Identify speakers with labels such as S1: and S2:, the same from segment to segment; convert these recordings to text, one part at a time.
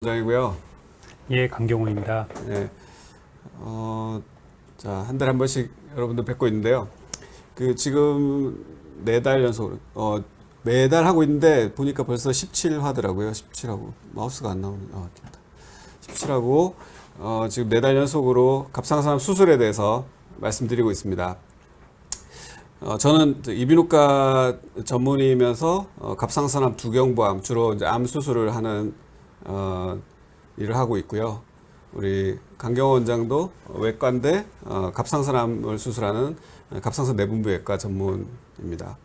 S1: 장이고요.
S2: 예, 강경호입니다.
S1: 네, 자, 한 달에 한 번씩 여러분들 뵙고 있는데요. 지금 4달 연속으로, 매달 하고 있는데, 보니까 벌써 17 하더라고요. 17하고. 마우스가 안 나오네. 됐다. 17하고, 지금 4달 연속으로 갑상선 수술에 대해서 말씀드리고 있습니다. 저는 이비인후과 전문의이면서, 갑상선암 두경부암, 주로 이제 암 수술을 하는, 일을 하고 있고요. 우리 강경호 원장도 외과인데 갑상선암을 수술하는 갑상선 내분비외과 전문입니다.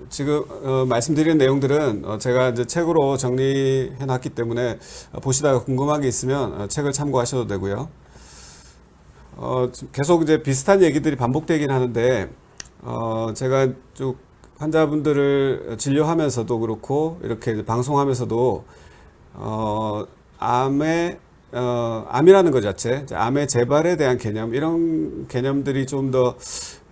S1: 지금 말씀드린 내용들은 제가 이제 책으로 정리해 놨기 때문에 보시다가 궁금한 게 있으면 책을 참고하셔도 되고요. 계속 이제 비슷한 얘기들이 반복되긴 하는데 제가 쭉 환자분들을 진료하면서도 그렇고 이렇게 방송하면서도 암이라는 것 자체, 암의 재발에 대한 개념, 이런 개념들이 좀 더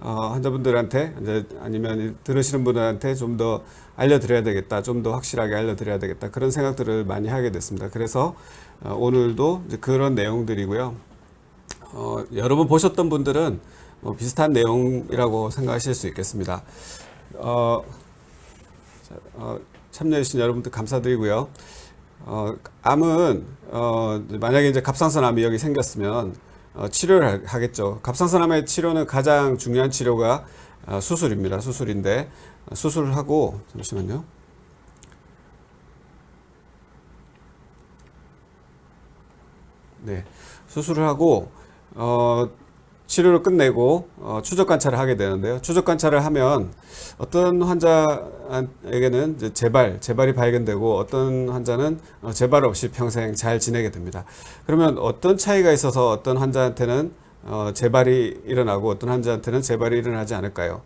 S1: 환자분들한테 이제 아니면 들으시는 분들한테 좀 더 알려드려야 되겠다, 좀 더 확실하게 알려드려야 되겠다, 그런 생각들을 많이 하게 됐습니다. 그래서 오늘도 이제 그런 내용들이고요. 여러 번 보셨던 분들은 비슷한 내용이라고 생각하실 수 있겠습니다. 참여해주신 여러분들 감사드리고요. 암은, 만약에 이제 갑상선암이 여기 생겼으면, 치료를 하겠죠. 갑상선암의 치료는 가장 중요한 치료가 수술입니다. 수술인데, 수술을 하고, 잠시만요. 네. 수술을 하고, 치료를 끝내고 추적 관찰을 하게 되는데요. 추적 관찰을 하면 어떤 환자에게는 이제 재발이 발견되고 어떤 환자는 재발 없이 평생 잘 지내게 됩니다. 그러면 어떤 차이가 있어서 어떤 환자한테는 재발이 일어나고 어떤 환자한테는 재발이 일어나지 않을까요?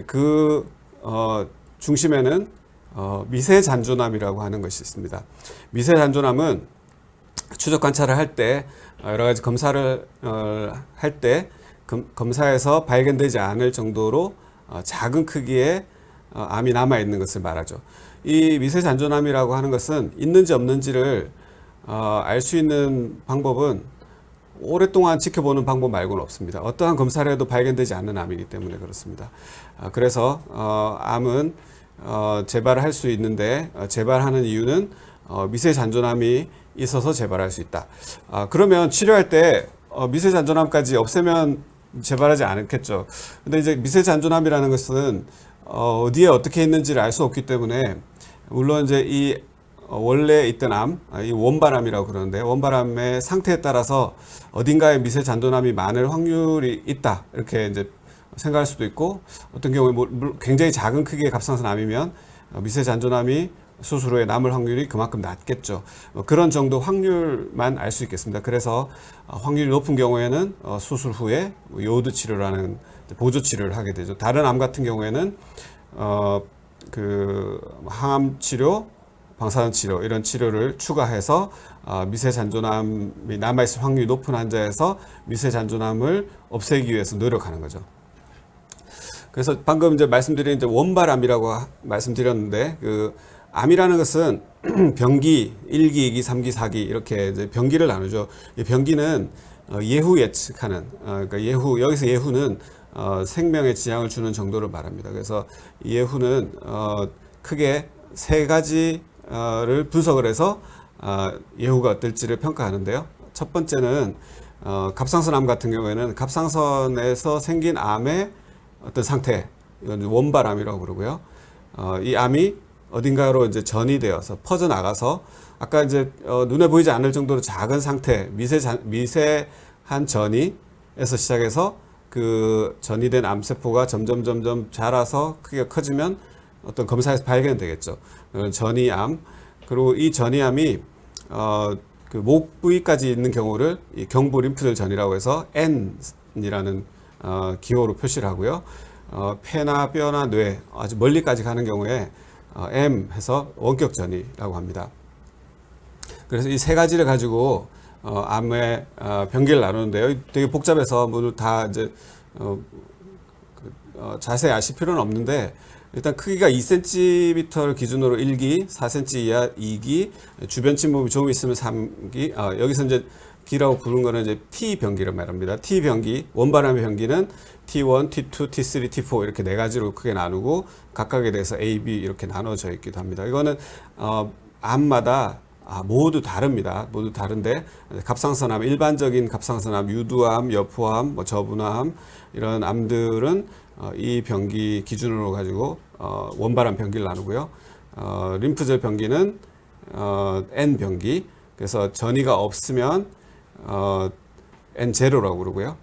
S1: 그 중심에는 미세잔존암이라고 하는 것이 있습니다. 미세잔존암은 추적 관찰을 할 때 여러 가지 검사를 할 때 검사에서 발견되지 않을 정도로 작은 크기의 암이 남아 있는 것을 말하죠. 이 미세잔존암이라고 하는 것은 있는지 없는지를 알 수 있는 방법은 오랫동안 지켜보는 방법 말고는 없습니다. 어떠한 검사를 해도 발견되지 않는 암이기 때문에 그렇습니다. 그래서 암은 재발을 할 수 있는데 재발하는 이유는 미세잔존암이 있어서 재발할 수 있다. 그러면 치료할 때 미세잔존암까지 없애면 재발하지 않겠죠. 근데 이제 미세잔존암이라는 것은 어디에 어떻게 있는지를 알 수 없기 때문에 물론 이제 이 원래 있던 암, 이 원발암이라고 그러는데 원발암의 상태에 따라서 어딘가에 미세잔존암이 많을 확률이 있다, 이렇게 이제 생각할 수도 있고, 어떤 경우에 굉장히 작은 크기의 갑상선암이면 미세잔존암이 수술 후에 남을 확률이 그만큼 낮겠죠. 그런 정도 확률만 알 수 있겠습니다. 그래서 확률이 높은 경우에는 수술 후에 요오드 치료라는 보조 치료를 하게 되죠. 다른 암 같은 경우에는 항암 치료, 방사선 치료, 이런 치료를 추가해서 미세잔존암이 남아있을 확률이 높은 환자에서 미세잔존암을 없애기 위해서 노력하는 거죠. 그래서 방금 이제 말씀드린 이제 원발암이라고 말씀드렸는데, 암이라는 것은 병기, 1기, 2기, 3기, 4기 이렇게 이제 병기를 나누죠. 이 병기는 예후 예측하는, 그러니까 여기서 예후는 생명에 지장을 주는 정도를 말합니다. 그래서 예후는 크게 3가지를 분석을 해서 예후가 어떨지를 평가하는데요. 첫 번째는 갑상선암 같은 경우에는 갑상선에서 생긴 암의 어떤 상태, 이건 원발암이라고 그러고요. 이 암이 어딘가로 이제 전이 되어서 퍼져나가서 아까 이제 눈에 보이지 않을 정도로 작은 상태, 미세한 전이에서 시작해서 그 전이된 암세포가 점점 자라서 크게 커지면 어떤 검사에서 발견되겠죠. 전이암. 그리고 이 전이암이 그 목 부위까지 있는 경우를 이 경부 림프절 전이라고 해서 N이라는 기호로 표시를 하고요. 폐나 뼈나 뇌 아주 멀리까지 가는 경우에 M 해서 원격전이라고 합니다. 그래서 이 3가지를 가지고 암의 병기를 나누는데요. 되게 복잡해서 모두 다 이제 자세히 아실 필요는 없는데 일단 크기가 2cm를 기준으로 1기, 4cm 이하 2기, 주변 침범이 좀 있으면 3기. 여기서 이제 기라고 부른 거는 이제 T 변기를 말합니다. T 변기, 원바람의 변기는 T1, T2, T3, T4 이렇게 네 가지로 크게 나누고 각각에 대해서 A, B 이렇게 나눠져 있기도 합니다. 이거는 암마다 모두 다릅니다. 모두 다른데 갑상선암, 일반적인 갑상선암, 유두암, 여포암, 뭐 저분암 이런 암들은 이 변기 기준으로 가지고 원바람 변기를 나누고요. 림프절 변기는 N 변기. 그래서 전이가 없으면 N0라고 그러고요.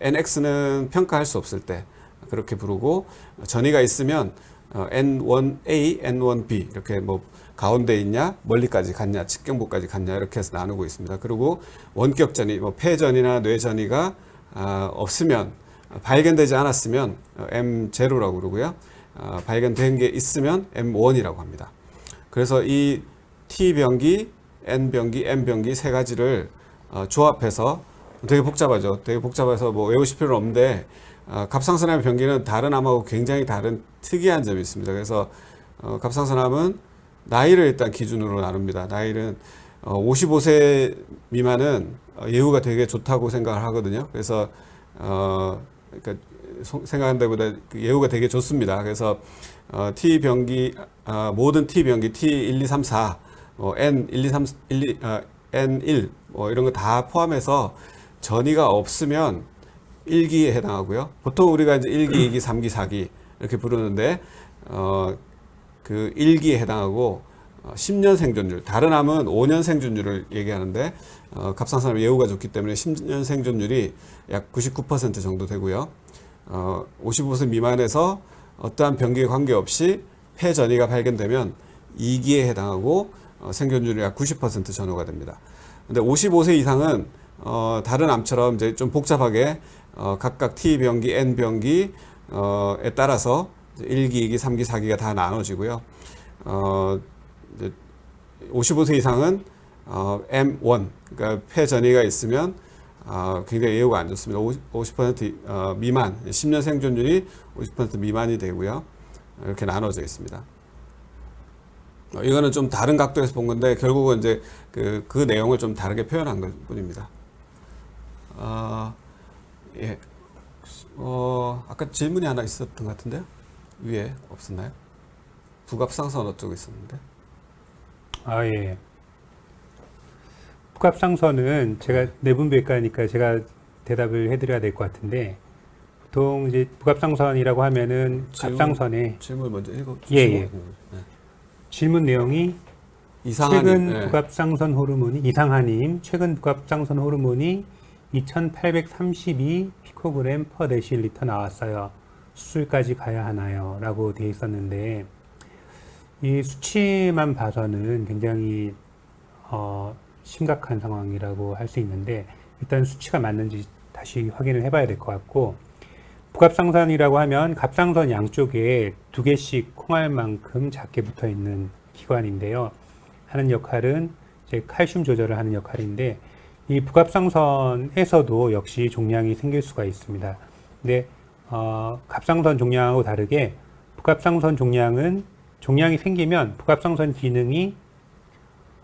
S1: NX는 평가할 수 없을 때 그렇게 부르고, 전이가 있으면 N1A, N1B 이렇게 뭐 가운데 있냐, 멀리까지 갔냐, 측경부까지 갔냐 이렇게 해서 나누고 있습니다. 그리고 원격전이, 뭐 폐전이나 뇌전이가 없으면, 발견되지 않았으면 M0라고 그러고요. 발견된 게 있으면 M1이라고 합니다. 그래서 이 T 변기, N 변기, M 변기 세 가지를 조합해서 되게 복잡하죠. 되게 복잡해서 뭐 외우실 필요는 없는데, 갑상선암의 변기는 다른 암하고 굉장히 다른 특이한 점이 있습니다. 그래서 갑상선암은 나이를 일단 기준으로 나눕니다. 나이는 55세 미만은 예후가 되게 좋다고 생각을 하거든요. 그래서 그러니까 생각한 데보다 예후가 되게 좋습니다. 그래서 T 변기, 모든 T 변기 T1, 2, 3, 4, N1, 2, 3, N1 뭐 이런 거 다 포함해서 전이가 없으면 1기에 해당하고요. 보통 우리가 이제 1기, 2기, 3기, 4기 이렇게 부르는데 그 1기에 해당하고 10년 생존율, 다른 암은 5년 생존율을 얘기하는데 갑상선암 예후가 좋기 때문에 10년 생존율이 약 99% 정도 되고요. 55세 미만에서 어떠한 병기에 관계없이 폐전이가 발견되면 2기에 해당하고 생존율이 약 90% 전후가 됩니다. 근데 55세 이상은 다른 암처럼 이제 좀 복잡하게 각각 T 변기, N 변기에 따라서 1기, 2기, 3기, 4기가 다 나눠지고요. 이제 55세 이상은 M1, 그러니까 폐전이가 있으면 굉장히 예후가 안 좋습니다. 50% 미만, 10년 생존율이 50% 미만이 되고요. 이렇게 나눠져 있습니다. 이거는 좀 다른 각도에서 본 건데 결국은 이제 그 내용을 좀 다르게 표현한 것 뿐입니다. 예. 아까 질문이 하나 있었던 것 같은데요? 위에 없었나요? 부갑상선 쪽에 있었는데.
S2: 예. 부갑상선은 제가 내분비외과니까 제가 대답을 해드려야 될 것 같은데, 보통 이제 부갑상선이라고 하면은 갑상선에
S1: 질문 먼저 읽어주시고.
S2: 예.
S1: 네.
S2: 질문 내용이 최근 부갑상선 호르몬이 이상하님 최근 부갑상선 호르몬이 2832 피코그램 퍼 데시리터 나왔어요. 수술까지 가야 하나요? 라고 되어 있었는데, 이 수치만 봐서는 굉장히 심각한 상황이라고 할 수 있는데, 일단 수치가 맞는지 다시 확인을 해봐야 될 것 같고, 부갑상선이라고 하면 갑상선 양쪽에 두 개씩 콩알만큼 작게 붙어 있는 기관인데요. 하는 역할은 이제 칼슘 조절을 하는 역할인데, 이 부갑상선에서도 역시 종양이 생길 수가 있습니다. 근데 갑상선 종양하고 다르게 부갑상선 종양이 생기면 부갑상선 기능이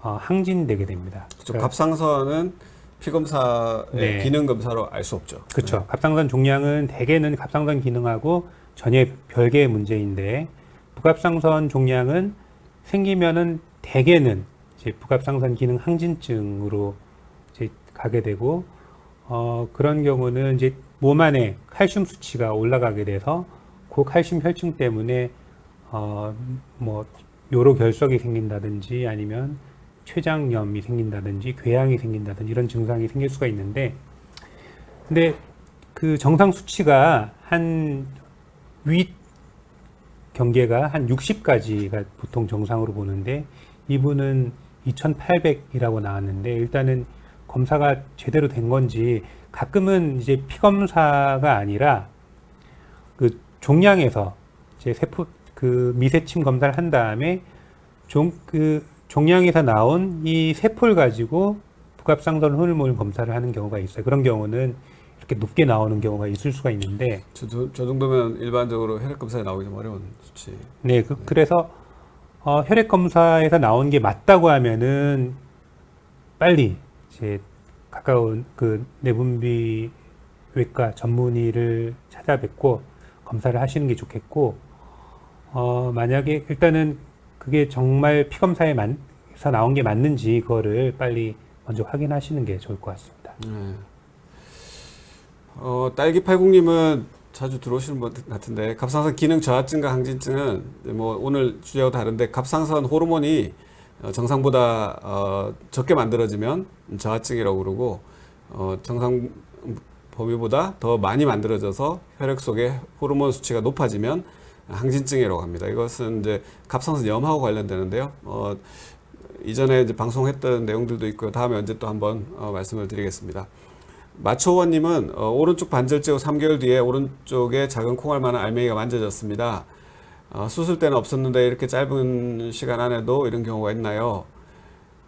S2: 항진되게 됩니다.
S1: 그렇죠. 갑상선은 피검사의
S2: 네.
S1: 기능 검사로 알 수 없죠.
S2: 그렇죠. 갑상선 종양은 대개는 갑상선 기능하고 전혀 별개의 문제인데, 부갑상선 종양은 생기면은 대개는 이제 부갑상선 기능 항진증으로 이제 가게 되고, 그런 경우는 이제 몸 안에 칼슘 수치가 올라가게 돼서 그 칼슘 혈증 때문에 뭐 요로 결석이 생긴다든지 아니면 췌장염이 생긴다든지 궤양이 생긴다든지 이런 증상이 생길 수가 있는데, 근데 그 정상 수치가 한 위 경계가 한 60까지가 보통 정상으로 보는데, 이분은 2800이라고 나왔는데, 일단은 검사가 제대로 된 건지, 가끔은 이제 피검사가 아니라 그 종양에서 이제 그 미세침 검사를 한 다음에 종양에서 나온 이 세포를 가지고 부갑상선 호르몬 검사를 하는 경우가 있어요. 그런 경우는 이렇게 높게 나오는 경우가 있을 수가 있는데,
S1: 저 정도면 일반적으로 혈액 검사에 나오기 좀 어려운 수치.
S2: 네, 그래서 혈액 검사에서 나온 게 맞다고 하면은 빨리 이제 가까운 그 내분비외과 전문의를 찾아뵙고 검사를 하시는 게 좋겠고, 만약에 일단은 그게 정말 피 검사에서 나온 게 맞는지 그거를 빨리 먼저 확인하시는 게 좋을 것 같습니다.
S1: 네. 딸기 팔공님은 자주 들어오시는 분 같은데, 갑상선 기능 저하증과 항진증은 뭐 오늘 주제와 다른데, 갑상선 호르몬이 정상보다 적게 만들어지면 저하증이라고 그러고, 정상 범위보다 더 많이 만들어져서 혈액 속에 호르몬 수치가 높아지면 항진증이라고 합니다. 이것은 이제 갑상선 염하고 관련되는데요. 이전에 이제 방송했던 내용들도 있고요. 다음에 언제 또 한번 말씀을 드리겠습니다. 마초원님은 오른쪽 반절제 후 3개월 뒤에 오른쪽에 작은 콩알 만한 알맹이가 만져졌습니다. 수술 때는 없었는데 이렇게 짧은 시간 안에도 이런 경우가 있나요?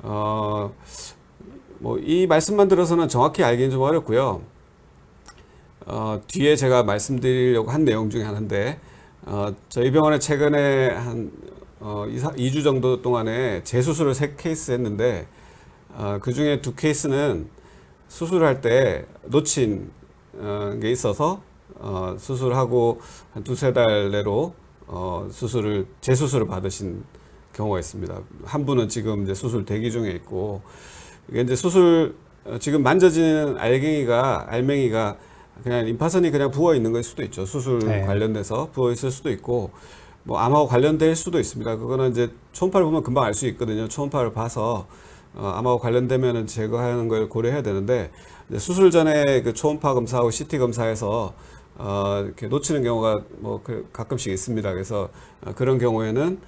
S1: 뭐 이 말씀만 들어서는 정확히 알기는 좀 어렵고요. 뒤에 제가 말씀드리려고 한 내용 중에 하나인데, 저희 병원에 최근에 한 2주 정도 동안에 재수술을 3케이스 했는데, 그 중에 2케이스는 수술할 때 놓친 게 있어서 수술하고 한 2-3달 내로 재수술을 받으신 경우가 있습니다. 한 분은 지금 이제 수술 대기 중에 있고, 이게 이제 지금 만져지는 알맹이가 그냥 림파선이 그냥 부어 있는 걸 수도 있죠. 수술
S2: 네.
S1: 관련돼서 부어 있을 수도 있고, 뭐 암하고 관련될 수도 있습니다. 그거는 이제 초음파를 보면 금방 알 수 있거든요. 초음파를 봐서 암하고 관련되면은 제거하는 걸 고려해야 되는데, 수술 전에 그 초음파 검사하고 CT 검사에서 이렇게 놓치는 경우가 뭐 가끔씩 있습니다. 그래서 그런 경우에는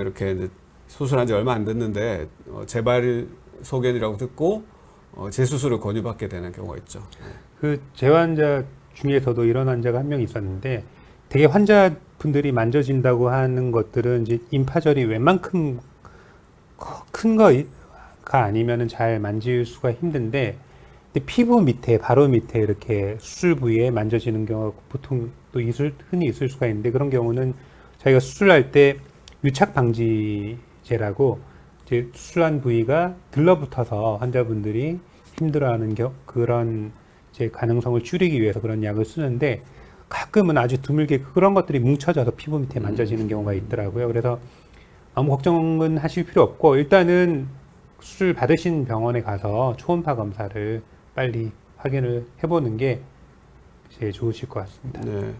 S1: 이렇게 이제 수술한 지 얼마 안 됐는데 재발 소견이라고 듣고 재수술을 권유받게 되는 경우가 있죠.
S2: 그 재환자 중에서도 이런 환자가 한 명 있었는데, 되게 환자분들이 만져진다고 하는 것들은 이제 임파절이 웬만큼 큰 거가 아니면은 잘 만질 수가 힘든데, 근데 피부 밑에, 바로 밑에 이렇게 수술 부위에 만져지는 경우가 보통 또 흔히 있을 수가 있는데, 그런 경우는 자기가 수술할 때 유착 방지제라고 이제 수술한 부위가 들러붙어서 환자분들이 힘들어하는 그런 이제 가능성을 줄이기 위해서 그런 약을 쓰는데, 가끔은 아주 드물게 그런 것들이 뭉쳐져서 피부 밑에 만져지는 경우가 있더라고요. 그래서 아무 걱정은 하실 필요 없고, 일단은 수술 받으신 병원에 가서 초음파 검사를 빨리 확인을 해보는 게 제일 좋으실 것 같습니다.
S1: 네.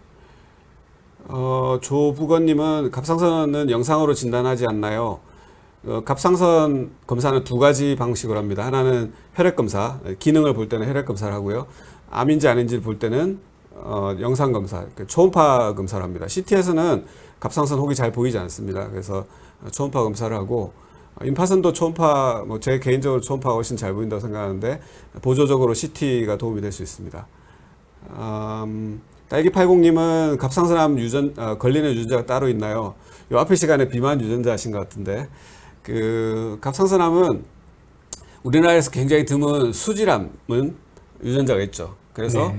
S1: 조부건님은 갑상선은 영상으로 진단하지 않나요? 갑상선 검사는 2가지 방식으로 합니다. 하나는 혈액 검사, 기능을 볼 때는 혈액 검사를 하고요. 암인지 아닌지를 볼 때는 영상 검사, 초음파 검사를 합니다. CT에서는 갑상선 혹이 잘 보이지 않습니다. 그래서 초음파 검사를 하고, 임파선도 초음파, 뭐 제 개인적으로 초음파가 훨씬 잘 보인다고 생각하는데, 보조적으로 CT가 도움이 될 수 있습니다. 딸기80님은 갑상선암 걸리는 유전자가 따로 있나요? 요 앞에 시간에 비만 유전자신 것 같은데, 갑상선암은 우리나라에서 굉장히 드문 수질암은 유전자가 있죠. 그래서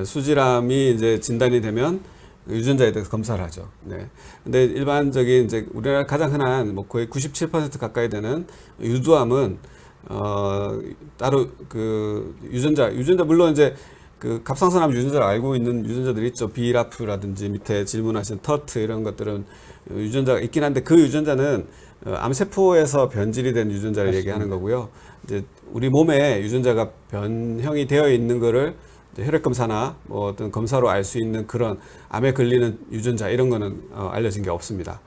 S1: 수질암이 이제 진단이 되면 유전자에 대해서 검사를 하죠. 네. 근데 일반적인 이제 우리나라 가장 흔한 뭐 거의 97% 가까이 되는 유두암은 따로 유전자 물론 이제 갑상선암 유전자를 알고 있는 유전자들이 있죠. 비라프라든지 밑에 질문하신 터트 이런 것들은 유전자가 있긴 한데, 그 유전자는 암세포에서 변질이 된 유전자를 맞습니다. 얘기하는 거고요. 이제 우리 몸에 유전자가 변형이 되어 있는 거를 혈액 검사나 뭐 어떤 검사로 알 수 있는 그런 암에 걸리는 유전자 이런 거는 알려진 게 없습니다.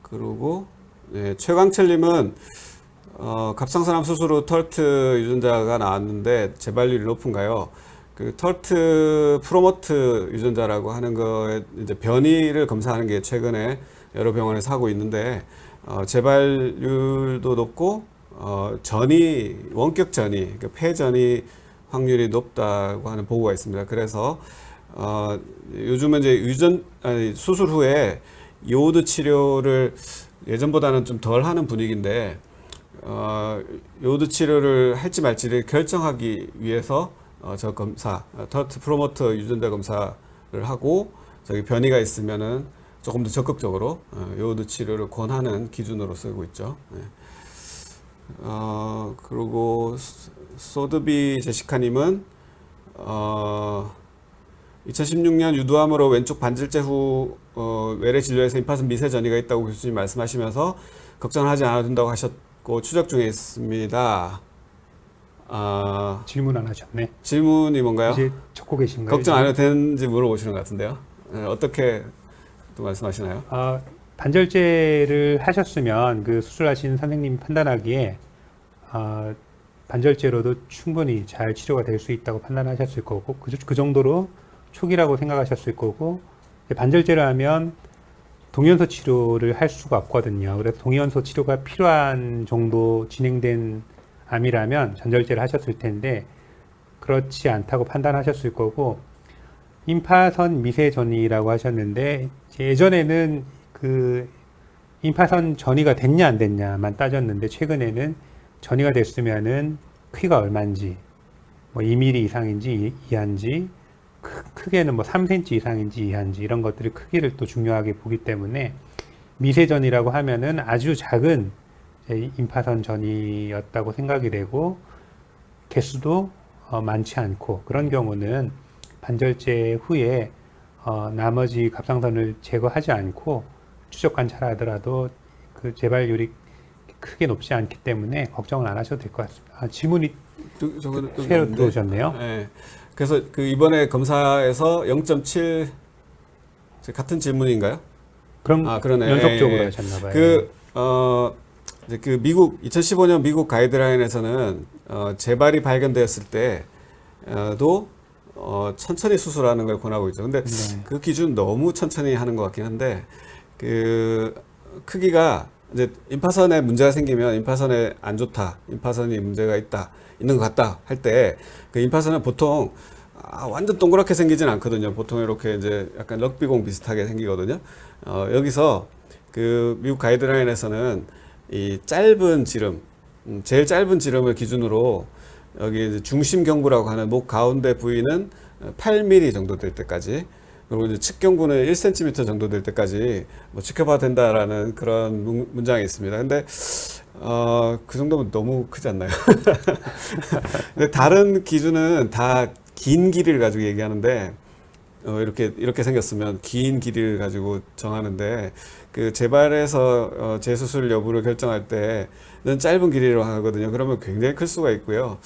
S1: 그리고 최광철님은 갑상선암 수술 후 털트 유전자가 나왔는데 재발률이 높은가요? 그 털트 프로모트 유전자라고 하는 거에 이제 변이를 검사하는 게 최근에 여러 병원에서 하고 있는데, 재발률도 높고 원격 전이, 폐전이 확률이 높다고 하는 보고가 있습니다. 그래서 요즘은 이제 수술 후에 요오드 치료를 예전보다는 좀 덜 하는 분위기인데, 요오드 치료를 할지 말지를 결정하기 위해서 저 검사, 터트 프로모터 유전자 검사를 하고 저기 변이가 있으면은 조금 더 적극적으로 요오드 치료를 권하는 기준으로 쓰고 있죠. 네. 그리고 소드비 제시카님은 2016년 유두암으로 왼쪽 반질재 후 외래 진료에서 임파선 미세 전이가 있다고 교수님 말씀하시면서 걱정하지 않아도 된다고 하셨고 추적 중에 있습니다.
S2: 질문 안 하셨네.
S1: 질문이 뭔가요?
S2: 이제 적고 계신가요?
S1: 걱정 안 해도 되는지 물어보시는 것 같은데요. 어떻게 또 말씀하시나요?
S2: 반절제를 하셨으면 그 수술하신 선생님 판단하기에 반절제로도 충분히 잘 치료가 될 수 있다고 판단하셨을 거고 그 정도로 초기라고 생각하셨을 거고 반절제를 하면 동연소 치료를 할 수가 없거든요. 그래서 동연소 치료가 필요한 정도 진행된 암이라면 전절제를 하셨을 텐데 그렇지 않다고 판단하셨을 거고 임파선 미세전이라고 하셨는데 예전에는 그 임파선 전이가 됐냐 안 됐냐만 따졌는데 최근에는 전이가 됐으면은 크기가 얼마인지 뭐 2mm 이상인지 이하인지 크게는 뭐 3cm 이상인지 이하인지 이런 것들을 크기를 또 중요하게 보기 때문에 미세전이라고 하면은 아주 작은 임파선 전이었다고 생각이 되고 개수도 많지 않고 그런 경우는 반절제 후에 나머지 갑상선을 제거하지 않고 추적 관찰하더라도 그 재발률이 크게 높지 않기 때문에 걱정을 안 하셔도 될 것 같습니다. 질문이 새로 들어오셨네요.
S1: 네. 그래서 그 이번에 검사에서 0.7 같은 질문인가요?
S2: 그럼
S1: 그러네.
S2: 연속적으로 하셨나 봐요.
S1: 이제 그 미국 2015년 미국 가이드라인에서는 재발이 발견되었을 때도 천천히 수술하는 걸 권하고 있죠. 근데 그 기준 너무 천천히 하는 것 같긴 한데 그 크기가 이제 임파선에 문제가 생기면 임파선에 안 좋다, 임파선이 문제가 있는 것 같다 할 때 그 임파선은 보통 완전 동그랗게 생기진 않거든요. 보통 이렇게 이제 약간 럭비공 비슷하게 생기거든요. 여기서 그 미국 가이드라인에서는 이 짧은 지름, 제일 짧은 지름을 기준으로 여기 이제 중심 경부라고 하는 목 가운데 부위는 8mm 정도 될 때까지, 그리고 이제 측 경부는 1cm 정도 될 때까지 뭐 지켜봐도 된다라는 그런 문장이 있습니다. 근데 그 정도면 너무 크지 않나요? 근데 다른 기준은 다 긴 길이를 가지고 얘기하는데 이렇게 생겼으면 긴 길이를 가지고 정하는데 그 재발에서 재수술 여부를 결정할 때는 짧은 길이로 하거든요. 그러면 굉장히 클 수가 있고요.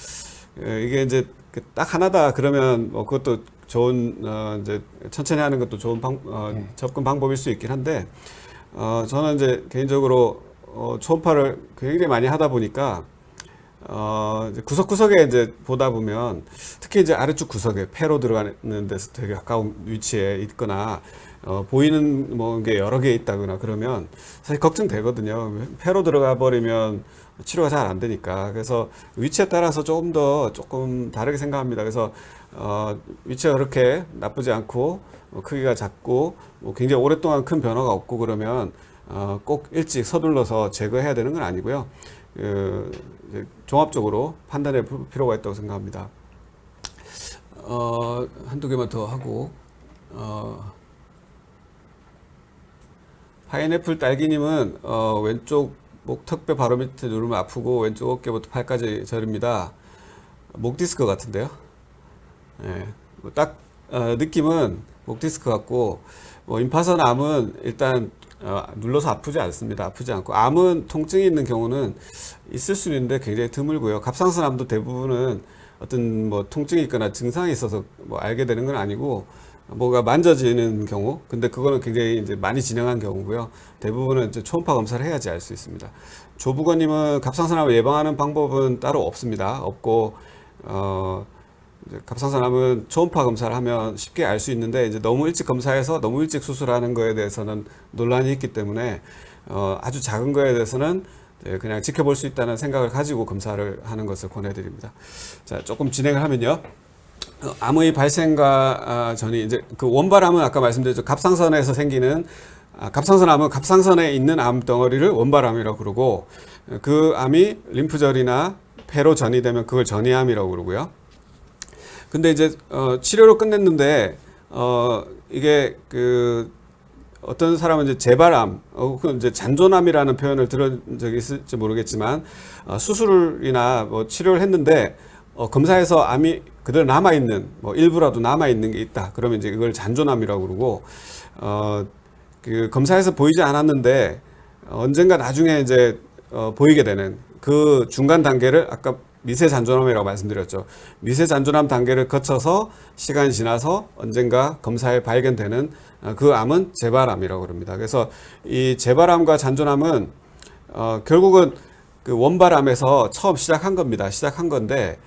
S1: 이게 이제 딱 하나다 그러면 뭐 그것도 좋은 이제 천천히 하는 것도 좋은 접근 방법일 수 있긴 한데 저는 이제 개인적으로 초음파를 굉장히 많이 하다 보니까 이제 구석구석에 이제 보다 보면 특히 이제 아래쪽 구석에 폐로 들어가는 데서 되게 가까운 위치에 있거나 보이는 뭐 게 여러 개 있다거나 그러면 사실 걱정되거든요. 폐로 들어가 버리면 치료가 잘 안 되니까. 그래서 위치에 따라서 조금 다르게 생각합니다. 그래서 위치가 그렇게 나쁘지 않고 크기가 작고 뭐 굉장히 오랫동안 큰 변화가 없고 그러면 꼭 일찍 서둘러서 제거해야 되는 건 아니고요. 이제 종합적으로 판단해 볼 필요가 있다고 생각합니다. 한두 개만 더 하고 파인애플 딸기님은 왼쪽 목 턱뼈 바로 밑에 누르면 아프고 왼쪽 어깨부터 팔까지 저립니다. 목 디스크 같은데요. 예, 딱 느낌은 목 디스크 같고 뭐 임파선 암은 일단 눌러서 아프지 않습니다. 아프지 않고 암은 통증이 있는 경우는 있을 수 있는데 굉장히 드물고요. 갑상선 암도 대부분은 어떤 뭐 통증이 있거나 증상이 있어서 뭐 알게 되는 건 아니고 뭐가 만져지는 경우, 근데 그거는 굉장히 이제 많이 진행한 경우고요. 대부분은 이제 초음파 검사를 해야지 알 수 있습니다. 조부관님은 갑상선암을 예방하는 방법은 따로 없습니다. 없고 이제 갑상선암은 초음파 검사를 하면 쉽게 알 수 있는데 이제 너무 일찍 검사해서 너무 일찍 수술하는 거에 대해서는 논란이 있기 때문에 아주 작은 거에 대해서는 그냥 지켜볼 수 있다는 생각을 가지고 검사를 하는 것을 권해드립니다. 자, 조금 진행을 하면요. 암의 발생과 전이 이제 그 원발암은 아까 말씀드렸죠. 갑상선에서 생기는 갑상선암은 갑상선에 있는 암 덩어리를 원발암이라고 그러고 그 암이 림프절이나 폐로 전이 되면 그걸 전이암이라고 그러고요. 근데 이제 치료를 끝냈는데 이게 그 어떤 사람은 이제 재발암, 이제 잔존암이라는 표현을 들은 적이 있을지 모르겠지만 수술이나 뭐 치료를 했는데 검사에서 암이 그대로 남아 있는 뭐 일부라도 남아 있는 게 있다. 그러면 이제 이걸 잔존암이라고 그러고 그 검사에서 보이지 않았는데 언젠가 나중에 이제 보이게 되는 그 중간 단계를 아까 미세 잔존암이라고 말씀드렸죠. 미세 잔존암 단계를 거쳐서 시간이 지나서 언젠가 검사에 발견되는 그 암은 재발암이라고 그럽니다. 그래서 이 재발암과 잔존암은 결국은 그 원발암에서 처음 시작한 겁니다. 시작한 건데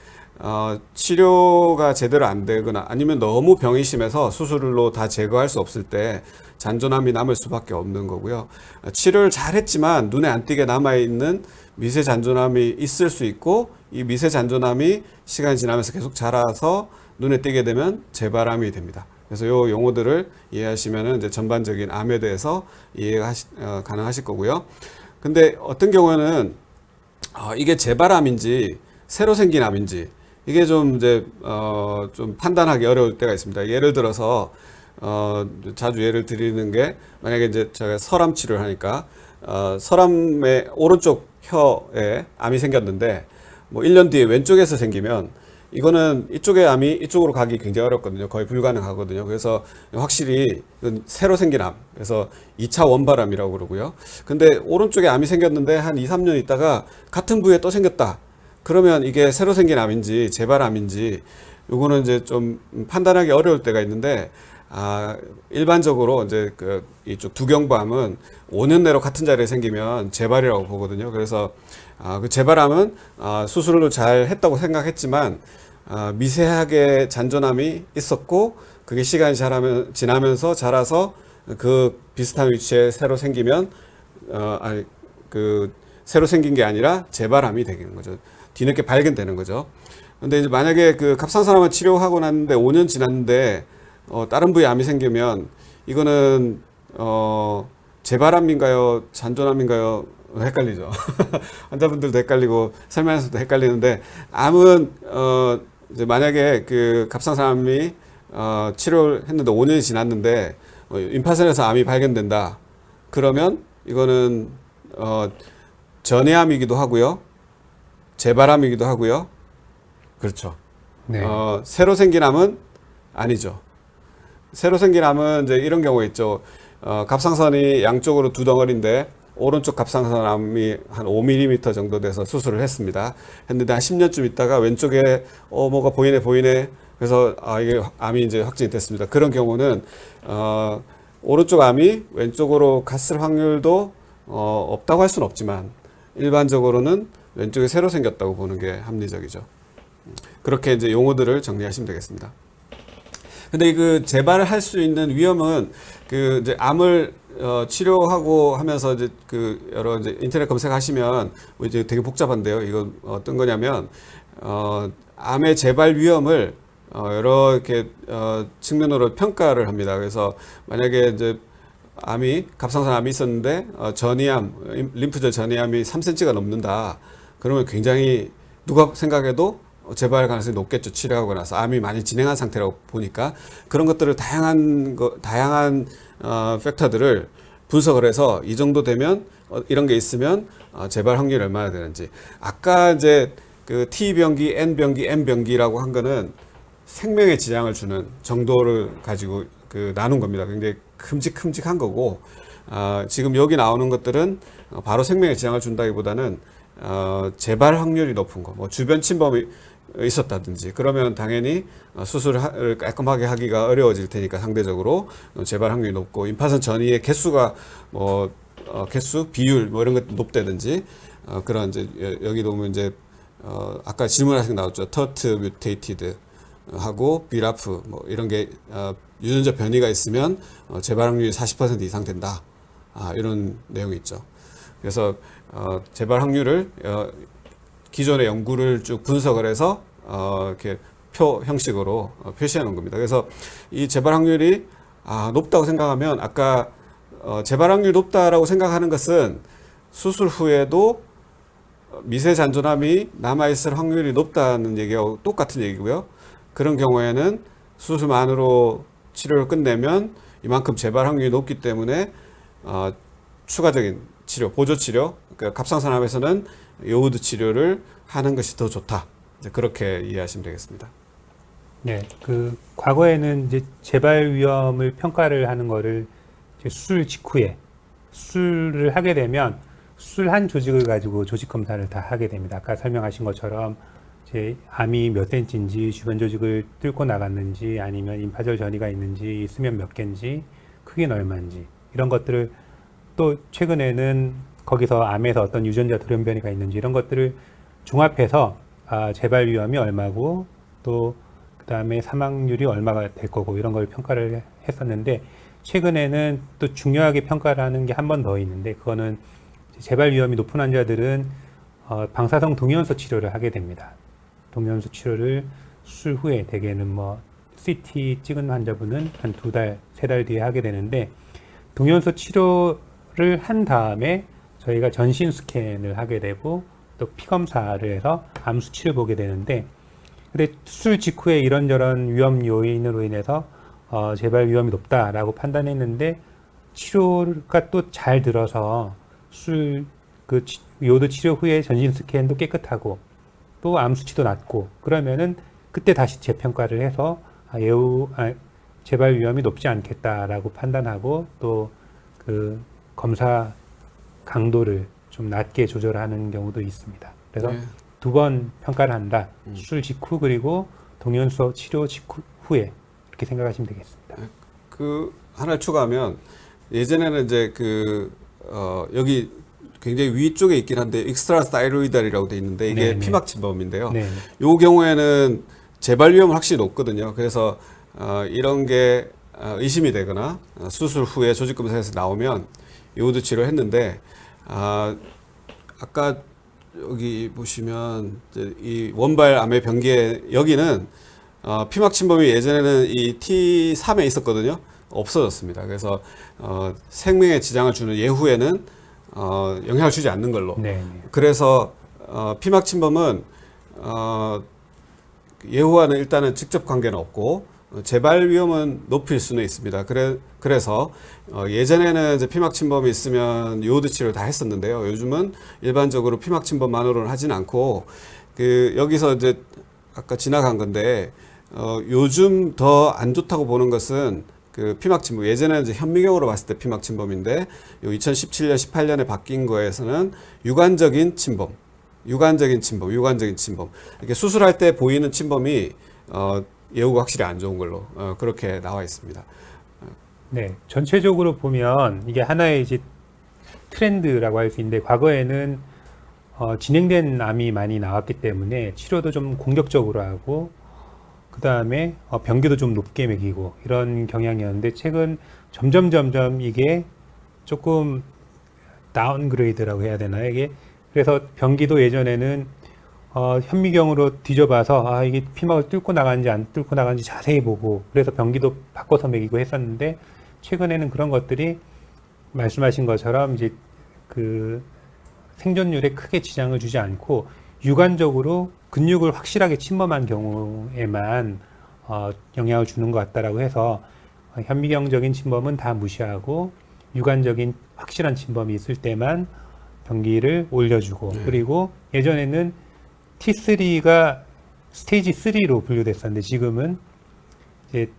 S1: 치료가 제대로 안 되거나 아니면 너무 병이 심해서 수술로 다 제거할 수 없을 때 잔존암이 남을 수밖에 없는 거고요. 치료를 잘했지만 눈에 안 띄게 남아있는 미세 잔존암이 있을 수 있고 이 미세 잔존암이 시간이 지나면서 계속 자라서 눈에 띄게 되면 재발암이 됩니다. 그래서 요 용어들을 이해하시면 이제 전반적인 암에 대해서 이해가 가능하실 거고요. 근데 어떤 경우에는 이게 재발암인지 새로 생긴 암인지 이게 좀 이제 좀 판단하기 어려울 때가 있습니다. 예를 들어서 자주 예를 드리는 게 만약에 이제 제가 설암 치료를 하니까 설암의 오른쪽 혀에 암이 생겼는데 뭐 1년 뒤에 왼쪽에서 생기면 이거는 이쪽의 암이 이쪽으로 가기 굉장히 어렵거든요. 거의 불가능하거든요. 그래서 확실히 이건 새로 생긴 암. 그래서 2차 원발암이라고 그러고요. 근데 오른쪽에 암이 생겼는데 한 2, 3년 있다가 같은 부위에 또 생겼다. 그러면 이게 새로 생긴 암인지 재발암인지 요거는 이제 좀 판단하기 어려울 때가 있는데 일반적으로 이제 그 이쪽 두경부암은 5년 내로 같은 자리에 생기면 재발이라고 보거든요. 그래서 그 재발암은 수술을 잘 했다고 생각했지만 미세하게 잔존암이 있었고 그게 시간이 지나면서 자라서 그 비슷한 위치에 새로 생기면 그 새로 생긴 게 아니라 재발암이 되는 거죠. 뒤늦게 발견되는 거죠. 근데 이제 만약에 그 갑상선암을 치료하고 났는데 5년 지났는데 다른 부위에 암이 생기면 이거는 재발암인가요? 잔존암인가요? 헷갈리죠. 환자분들도 헷갈리고 설명에서도 헷갈리는데 암은 이제 만약에 그 갑상선암이 치료를 했는데 5년이 지났는데 임파선에서 암이 발견된다. 그러면 이거는 전해암이기도 하고요. 재발암이기도 하고요. 그렇죠.
S2: 네.
S1: 새로 생긴 암은 아니죠. 새로 생긴 암은 이제 이런 경우가 있죠. 갑상선이 양쪽으로 두 덩어리인데 오른쪽 갑상선암이 한 5mm 정도 돼서 수술을 했습니다. 했는데 한 10년쯤 있다가 왼쪽에 뭐가 보이네. 그래서 이게 암이 이제 확진이 됐습니다. 그런 경우는 오른쪽 암이 왼쪽으로 갔을 확률도 없다고 할 수는 없지만 일반적으로는 왼쪽에 새로 생겼다고 보는 게 합리적이죠. 그렇게 이제 용어들을 정리하시면 되겠습니다. 근데 그 재발을 할 수 있는 위험은 그 이제 암을 치료하고 하면서 이제 그 여러 이제 인터넷 검색하시면 뭐 이제 되게 복잡한데요. 이건 어떤 거냐면 암의 재발 위험을 여러 이렇게 측면으로 평가를 합니다. 그래서 만약에 이제 갑상선 암이 있었는데 전이암, 림프절 전이암이 3cm가 넘는다. 그러면 굉장히 누가 생각해도 재발 가능성이 높겠죠. 치료하고 나서 암이 많이 진행한 상태라고 보니까 그런 것들을 다양한 팩터들을 분석을 해서 이 정도 되면 이런 게 있으면 재발 확률이 얼마나 되는지. 아까 이제 그 T병기, N병기, M병기라고 한 거는 생명에 지장을 주는 정도를 가지고 그 나눈 겁니다. 굉장히 큼직한 거고 지금 여기 나오는 것들은 바로 생명에 지장을 준다기보다는 재발 확률이 높은 거, 뭐 주변 침범이 있었다든지 그러면 당연히 수술을 깔끔하게 하기가 어려워질 테니까 상대적으로 재발 확률이 높고 임파선 전이의 개수가 비율 뭐 이런 것 높다든지 그런 이제 여기도 보면 이제 아까 질문하신 거 나왔죠. 터트 뮤테이티드 하고 비라프 뭐 이런 게 유전자 변이가 있으면 재발 확률이 40% 이상 된다. 이런 내용이 있죠. 그래서 재발 확률을 기존의 연구를 쭉 분석을 해서 이렇게 표 형식으로 표시해 놓은 겁니다. 그래서 이 재발 확률이 높다고 생각하면 아까 재발 확률이 높다라고 생각하는 것은 수술 후에도 미세 잔존함이 남아있을 확률이 높다는 얘기하고 똑같은 얘기고요. 그런 경우에는 수술만으로 치료를 끝내면 이만큼 재발 확률이 높기 때문에 추가적인 치료, 보조 치료, 그러니까 갑상선암에서는 요오드 치료를 하는 것이 더 좋다. 이제 그렇게 이해하시면 되겠습니다.
S2: 네, 그 과거에는 이제 재발 위험을 평가를 하는 거를 이제 수술 직후에 수술을 하게 되면 수술한 조직을 가지고 조직 검사를 다 하게 됩니다. 아까 설명하신 것처럼 이제 암이 몇 센치인지, 주변 조직을 뚫고 나갔는지, 아니면 임파절 전이가 있는지, 수면 몇 개인지, 크기는 얼마인지 이런 것들을, 또 최근에는 거기서 암에서 어떤 유전자 돌연변이가 있는지 이런 것들을 종합해서 재발 위험이 얼마고 또 그다음에 사망률이 얼마가 될 거고 이런 걸 평가를 했었는데, 최근에는 또 중요하게 평가를 하는 게 한 번 더 있는데, 그거는 재발 위험이 높은 환자들은 방사성 동위원소 치료를 하게 됩니다. 동위원소 치료를 수술 후에, 대개는 뭐 CT 찍은 환자분은 한 2달, 3달 뒤에 하게 되는데, 동위원소 치료를 한 다음에 저희가 전신 스캔을 하게 되고 또 피검사를 해서 암 수치를 보게 되는데, 근데 수술 직후에 이런저런 위험 요인으로 인해서 재발 위험이 높다라고 판단했는데, 치료가 또 잘 들어서 수술 그 요오드 치료 후에 전신 스캔도 깨끗하고 또 암 수치도 낮고, 그러면은 그때 다시 재평가를 해서 재발 위험이 높지 않겠다라고 판단하고 또 그 검사 강도를 좀 낮게 조절하는 경우도 있습니다. 그래서
S1: 네.
S2: 2번 평가를 한다. 수술 직후 그리고 동위원소 치료 직후 후에, 이렇게 생각하시면 되겠습니다.
S1: 그 하나를 추가하면, 예전에는 이제 여기 굉장히 위쪽에 있긴 한데 익스트라 사이로이달이라고 돼 있는데 이게
S2: 네네.
S1: 피막 침범인데요.
S2: 네.
S1: 요 경우에는 재발 위험은 확실히 높거든요. 그래서 이런 게 의심이 되거나 수술 후에 조직 검사에서 나오면 요오드 치료했는데, 아까 여기 보시면 이제 이 원발 암의 병기에 여기는 피막 침범이 예전에는 이 T3에 있었거든요. 없어졌습니다. 그래서 생명에 지장을 주는 예후에는 영향을 주지 않는 걸로.
S2: 네.
S1: 그래서 피막 침범은 예후와는 일단은 직접 관계는 없고 재발 위험은 높일 수는 있습니다. 그래서 예전에는 이제 피막 침범이 있으면 요오드 치료를 다 했었는데요. 요즘은 일반적으로 피막 침범만으로는 하진 않고, 여기서 이제 아까 지나간 건데, 요즘 더 안 좋다고 보는 것은 그 피막 침범, 예전에는 이제 현미경으로 봤을 때 피막 침범인데, 요 2017년, 18년에 바뀐 거에서는 유관적인 침범. 이렇게 수술할 때 보이는 침범이 예후가 확실히 안 좋은 걸로 그렇게 나와 있습니다.
S2: 네, 전체적으로 보면 이게 하나의 이제 트렌드라고 할 수 있는데, 과거에는 진행된 암이 많이 나왔기 때문에 치료도 좀 공격적으로 하고, 그 다음에 병기도 좀 높게 매기고 이런 경향이었는데, 최근 점점 이게 조금 다운그레이드라고 해야 되나요? 이게 그래서 병기도 예전에는 현미경으로 뒤져봐서 이게 피막을 뚫고 나가는지 안 뚫고 나가는지 자세히 보고, 그래서 병기도 바꿔서 매기고 했었는데, 최근에는 그런 것들이 말씀하신 것처럼 이제 그 생존율에 크게 지장을 주지 않고 유관적으로 근육을 확실하게 침범한 경우에만 영향을 주는 것 같다라고 해서, 현미경적인 침범은 다 무시하고 유관적인 확실한 침범이 있을 때만 병기를 올려주고, 그리고 예전에는 T3가 스테이지 3로 분류됐었는데 지금은 이제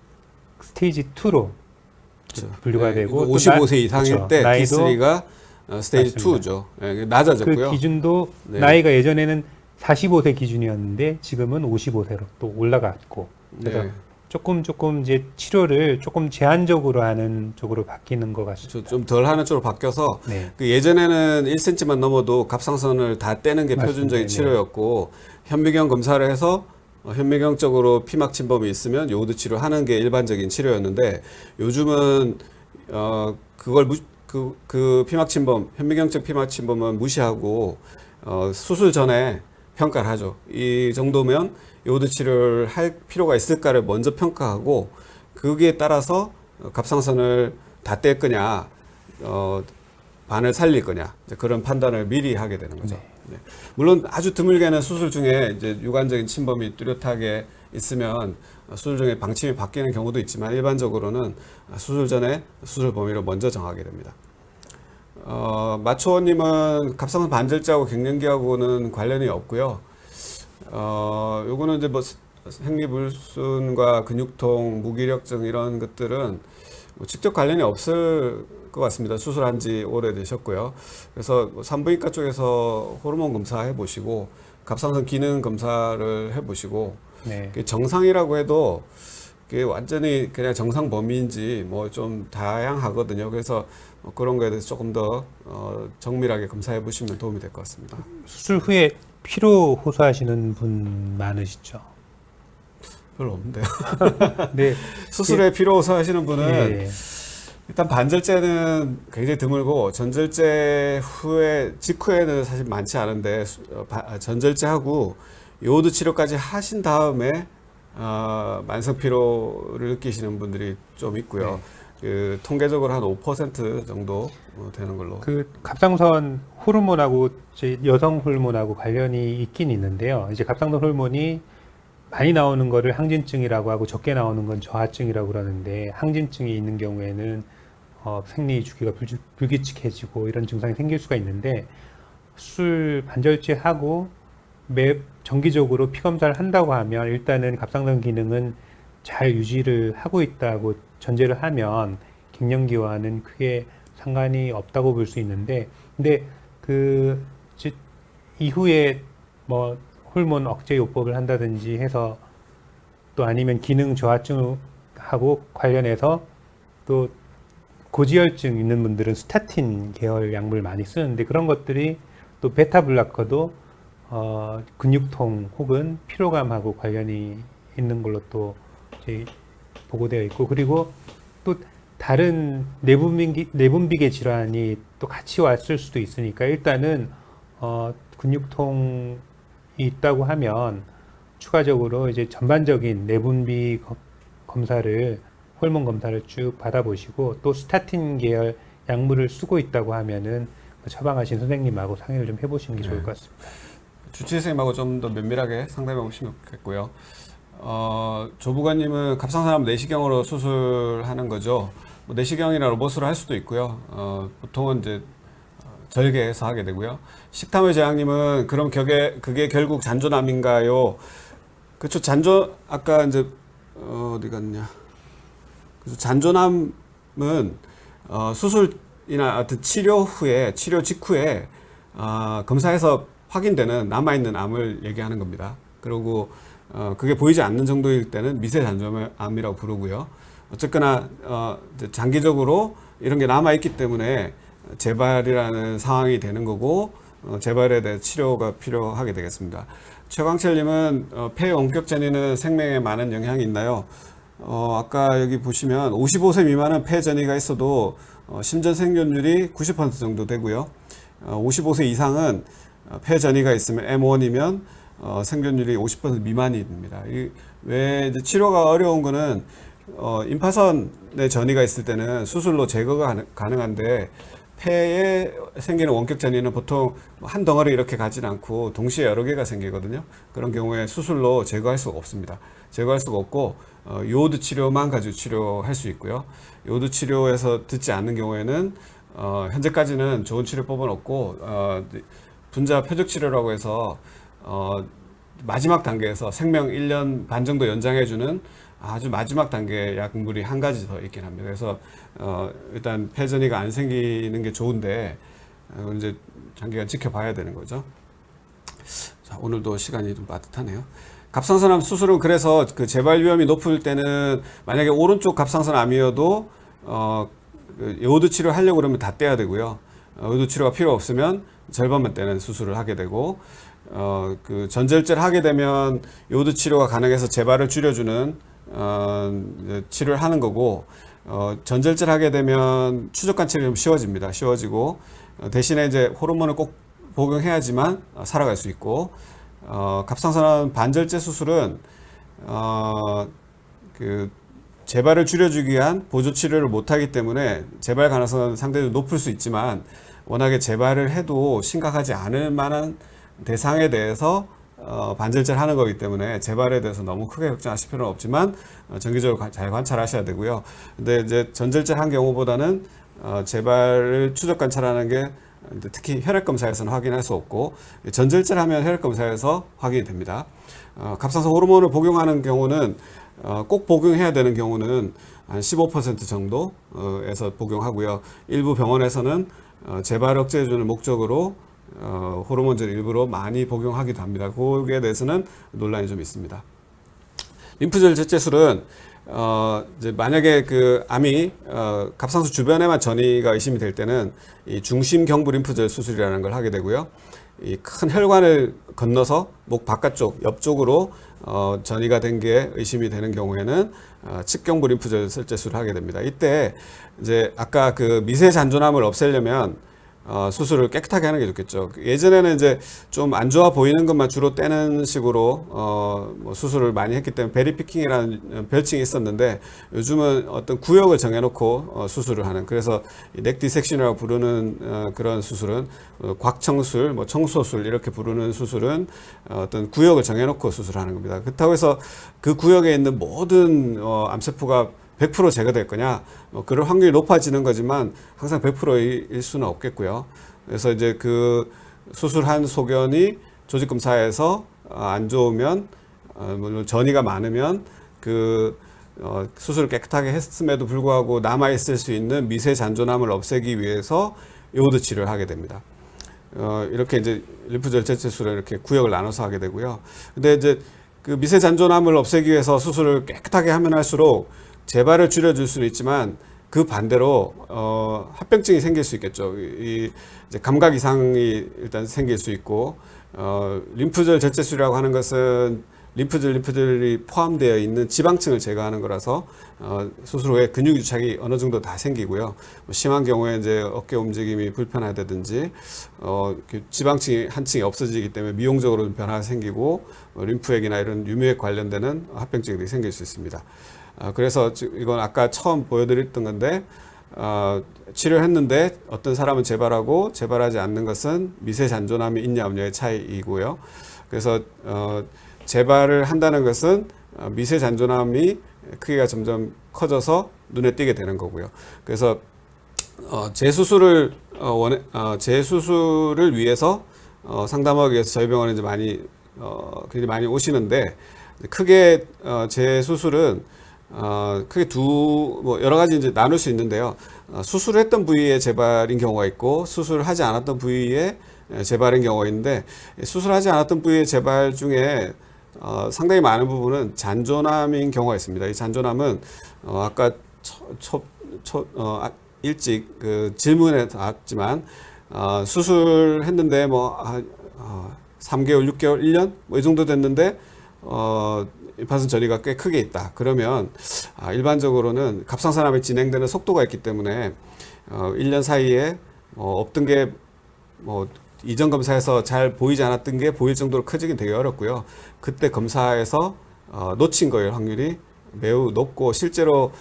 S2: 스테이지 2로 분류가 되고,
S1: 55세 이상일
S2: 그렇죠.
S1: 때
S2: 나이도
S1: T3가 스테이지
S2: 맞습니다.
S1: 2죠. 낮아졌고요.
S2: 그 기준도
S1: 네.
S2: 나이가 예전에는 45세 기준이었는데 지금은 55세로 또 올라갔고, 그래서
S1: 네.
S2: 조금 이제 치료를 조금 제한적으로 하는 쪽으로 바뀌는 것 같습니다.
S1: 좀 덜 하는 쪽으로 바뀌어서,
S2: 네.
S1: 예전에는 1cm만 넘어도 갑상선을 다 떼는 게
S2: 맞습니다.
S1: 표준적인
S2: 네.
S1: 치료였고, 현미경 검사를 해서 현미경적으로 피막 침범이 있으면 요오드 치료하는 게 일반적인 치료였는데, 요즘은 그걸 그 피막 침범, 현미경적 피막 침범은 무시하고 수술 전에 평가를 하죠. 이 정도면 요오드 치료를 할 필요가 있을까를 먼저 평가하고, 거기에 따라서 갑상선을 다 뗄 거냐, 반을 살릴 거냐 이제 그런 판단을 미리 하게 되는 거죠. 네. 물론 아주 드물게는 수술 중에 이제 유관적인 침범이 뚜렷하게 있으면 수술 중에 방침이 바뀌는 경우도 있지만 일반적으로는 수술 전에 수술 범위를 먼저 정하게 됩니다. 마초원님은 갑상선 반절제하고 갱년기하고는 관련이 없고요. 요거는 이제 뭐 생리불순과 근육통, 무기력증 이런 것들은 뭐 직접 관련이 없을 것 같습니다. 수술한 지 오래되셨고요. 그래서 산부인과 쪽에서 호르몬 검사 해보시고 갑상선 기능 검사를 해보시고
S2: 네.
S1: 정상이라고 해도 그게 완전히 그냥 정상 범위인지 뭐 좀 다양하거든요. 그래서 뭐 그런 거에 대해서 조금 더 정밀하게 검사해 보시면 도움이 될 것 같습니다.
S2: 수술 후에 피로 호소하시는 분 많으시죠?
S1: 별로 없는데요.
S2: 네.
S1: 수술에 피로 호소하시는 분은
S2: 예.
S1: 일단 반절제는 굉장히 드물고 전절제 후에 직후에는 사실 많지 않은데 전절제하고 요오드 치료까지 하신 다음에 만성 피로를 느끼시는 분들이 좀 있고요.
S2: 네.
S1: 그 통계적으로 한 5% 정도 되는 걸로.
S2: 그 갑상선 호르몬하고 이제 여성 호르몬하고 관련이 있긴 있는데요. 이제 갑상선 호르몬이 많이 나오는 거를 항진증이라고 하고 적게 나오는 건 저하증이라고 그러는데 항진증이 있는 경우에는 생리 주기가 불규칙해지고 이런 증상이 생길 수가 있는데 수술 반절제하고 정기적으로 피 검사를 한다고 하면 일단은 갑상선 기능은 잘 유지를 하고 있다고 전제를 하면 갱년기와는 크게 상관이 없다고 볼 수 있는데 근데 이후에 뭐 호르몬 억제 요법을 한다든지 해서 또 아니면 기능 저하증하고 관련해서 또 고지혈증 있는 분들은 스타틴 계열 약물 많이 쓰는데 그런 것들이 또 베타 블라커도 근육통 혹은 피로감하고 관련이 있는 걸로 또 이제 보고되어 있고 그리고 또 다른 내분비계 질환이 또 같이 왔을 수도 있으니까 일단은 근육통이 있다고 하면 추가적으로 이제 전반적인 내분비 검사를 호르몬 검사를 쭉 받아보시고 또 스타틴 계열 약물을 쓰고 있다고 하면은 처방하신 선생님하고 상의를 좀 해보시는 게 좋을 것 같습니다.
S1: 주치의 선생님하고 좀 더 면밀하게 상담해 보시면 좋겠고요. 조부관님은 갑상선암 내시경으로 수술하는 거죠. 뭐 내시경이나 로봇으로 할 수도 있고요. 보통은 이제 절개해서 하게 되고요. 식탐의 재앙님은 그럼 그게 결국 잔존암인가요? 그렇죠. 아까 이제 어디 갔냐? 그래서 잔존암은 수술이나 하여튼 치료 직후에 검사해서 확인되는 남아있는 암을 얘기하는 겁니다. 그리고 그게 보이지 않는 정도일 때는 미세 잔존암이라고 부르고요. 어쨌거나 이제 장기적으로 이런 게 남아있기 때문에 재발이라는 상황이 되는 거고 재발에 대해 치료가 필요하게 되겠습니다. 최광철님은 폐 원격 전이는 생명에 많은 영향이 있나요? 아까 여기 보시면 55세 미만은 폐 전이가 있어도 심전 생존율이 90% 정도 되고요. 55세 이상은 폐 전이가 있으면 M1이면 생존율이 50% 미만이 됩니다. 왜 이제 치료가 어려운 거는 임파선에 전이가 있을 때는 수술로 제거가 가능한데 폐에 생기는 원격 전이는 보통 한 덩어리 이렇게 가진 않고 동시에 여러 개가 생기거든요. 그런 경우에 수술로 제거할 수가 없습니다. 제거할 수가 없고 요오드 치료만 가지고 치료할 수 있고요. 요오드 치료에서 듣지 않는 경우에는 현재까지는 좋은 치료법은 없고 분자 표적 치료라고 해서 마지막 단계에서 생명 1년 반 정도 연장해주는 아주 마지막 단계 약물이 한 가지 더 있긴 합니다. 그래서 일단 폐전이가 안 생기는 게 좋은데 이제 장기간 지켜봐야 되는 거죠. 자, 오늘도 시간이 좀 빠듯하네요. 갑상선암 수술은 그래서 그 재발 위험이 높을 때는 만약에 오른쪽 갑상선암이어도 요오드 치료 하려고 그러면 다 떼야 되고요. 요오드 치료가 필요 없으면 절반만 떼는 수술을 하게 되고 그 전절제를 하게 되면 요오드 치료가 가능해서 재발을 줄여주는 치료를 하는 거고 전절제를 하게 되면 추적관 치료가 좀 쉬워집니다. 쉬워지고 대신에 이제 호르몬을 꼭 복용해야지만 살아갈 수 있고 갑상선암 반절제 수술은 그 재발을 줄여주기 위한 보조 치료를 못하기 때문에 재발 가능성은 상대적으로 높을 수 있지만 워낙에 재발을 해도 심각하지 않을 만한 대상에 대해서 반절제를 하는 거기 때문에 재발에 대해서 너무 크게 걱정하실 필요는 없지만 정기적으로 잘 관찰하셔야 되고요. 근데 이제 전절제를 한 경우보다는 재발을 추적 관찰하는 게 특히 혈액 검사에서는 확인할 수 없고 전절제를 하면 혈액 검사에서 확인이 됩니다. 갑상선 호르몬을 복용하는 경우는 꼭 복용해야 되는 경우는 한 15% 정도에서 복용하고요. 일부 병원에서는 재발 억제해주는 목적으로 호르몬제를 일부러 많이 복용하기도 합니다. 거기에 대해서는 논란이 좀 있습니다. 림프절 제체술은 이제 만약에 그 암이 갑상선 주변에만 전이가 의심이 될 때는 이 중심 경부 림프절 수술이라는 걸 하게 되고요. 이 큰 혈관을 건너서 목 바깥쪽 옆쪽으로 전이가 된 게 의심이 되는 경우에는 측경부 림프절 절제술을 하게 됩니다. 이때 이제 아까 그 미세 잔존암을 없애려면 수술을 깨끗하게 하는 게 좋겠죠. 예전에는 이제 좀 안 좋아 보이는 것만 주로 떼는 식으로 뭐 수술을 많이 했기 때문에 베리피킹이라는 별칭이 있었는데 요즘은 어떤 구역을 정해놓고 수술을 하는, 그래서 넥 디섹션이라고 부르는 그런 수술은 곽청술, 뭐 청소술 이렇게 부르는 수술은 어떤 구역을 정해놓고 수술하는 겁니다. 그렇다고 해서 그 구역에 있는 모든 암세포가 100% 제거될 거냐? 그럴 확률이 높아지는 거지만 항상 100%일 수는 없겠고요. 그래서 이제 그 수술한 소견이 조직 검사에서 안 좋으면, 물론 전이가 많으면 그 수술을 깨끗하게 했음에도 불구하고 남아 있을 수 있는 미세 잔존암을 없애기 위해서 요오드 치료를 하게 됩니다. 이렇게 이제 림프절 제체술을 이렇게 구역을 나눠서 하게 되고요. 근데 이제 그 미세 잔존암을 없애기 위해서 수술을 깨끗하게 하면 할수록 재발을 줄여줄 수는 있지만 그 반대로 합병증이 생길 수 있겠죠. 이 이제 감각 이상이 일단 생길 수 있고 림프절 절제술이라고 하는 것은 림프절이 포함되어 있는 지방층을 제거하는 거라서 수술 후에 근육 유착이 어느 정도 다 생기고요. 심한 경우에 이제 어깨 움직임이 불편하다든지 지방층이 한 층이 없어지기 때문에 미용적으로 변화가 생기고 림프액이나 이런 유무액 관련되는 합병증이 생길 수 있습니다. 그래서 이건 아까 처음 보여드렸던 건데 치료를 했는데 어떤 사람은 재발하고 재발하지 않는 것은 미세 잔존암이 있냐 없냐의 차이이고요. 그래서 재발을 한다는 것은 미세 잔존암이 크기가 점점 커져서 눈에 띄게 되는 거고요. 그래서 재수술을 재수술을 위해서 상담하기 위해서 저희 병원에 이제 굉장히 많이 오시는데 크게 재수술은 크게 뭐 여러 가지 이제 나눌 수 있는데요. 수술했던 부위의 재발인 경우가 있고 수술을 하지 않았던 부위의 재발인 경우가 있는데 수술하지 않았던 부위의 재발 중에 상당히 많은 부분은 잔존암인 경우가 있습니다. 이 잔존암은 아까 일찍 그 질문에 나왔지만 수술했는데 뭐 3개월, 6개월, 1년 뭐 이 정도 됐는데 임파선 전이가 꽤 크게 있다. 그러면 일반적으로는 갑상선암이 진행되는 속도가 있기 때문에 1년 사이에 없던 게 뭐 이전 검사에서 잘 보이지 않았던 게 보일 정도로 커지긴 되게 어렵고요. 그때 검사에서 놓친 거일 확률이 매우 높고 실제로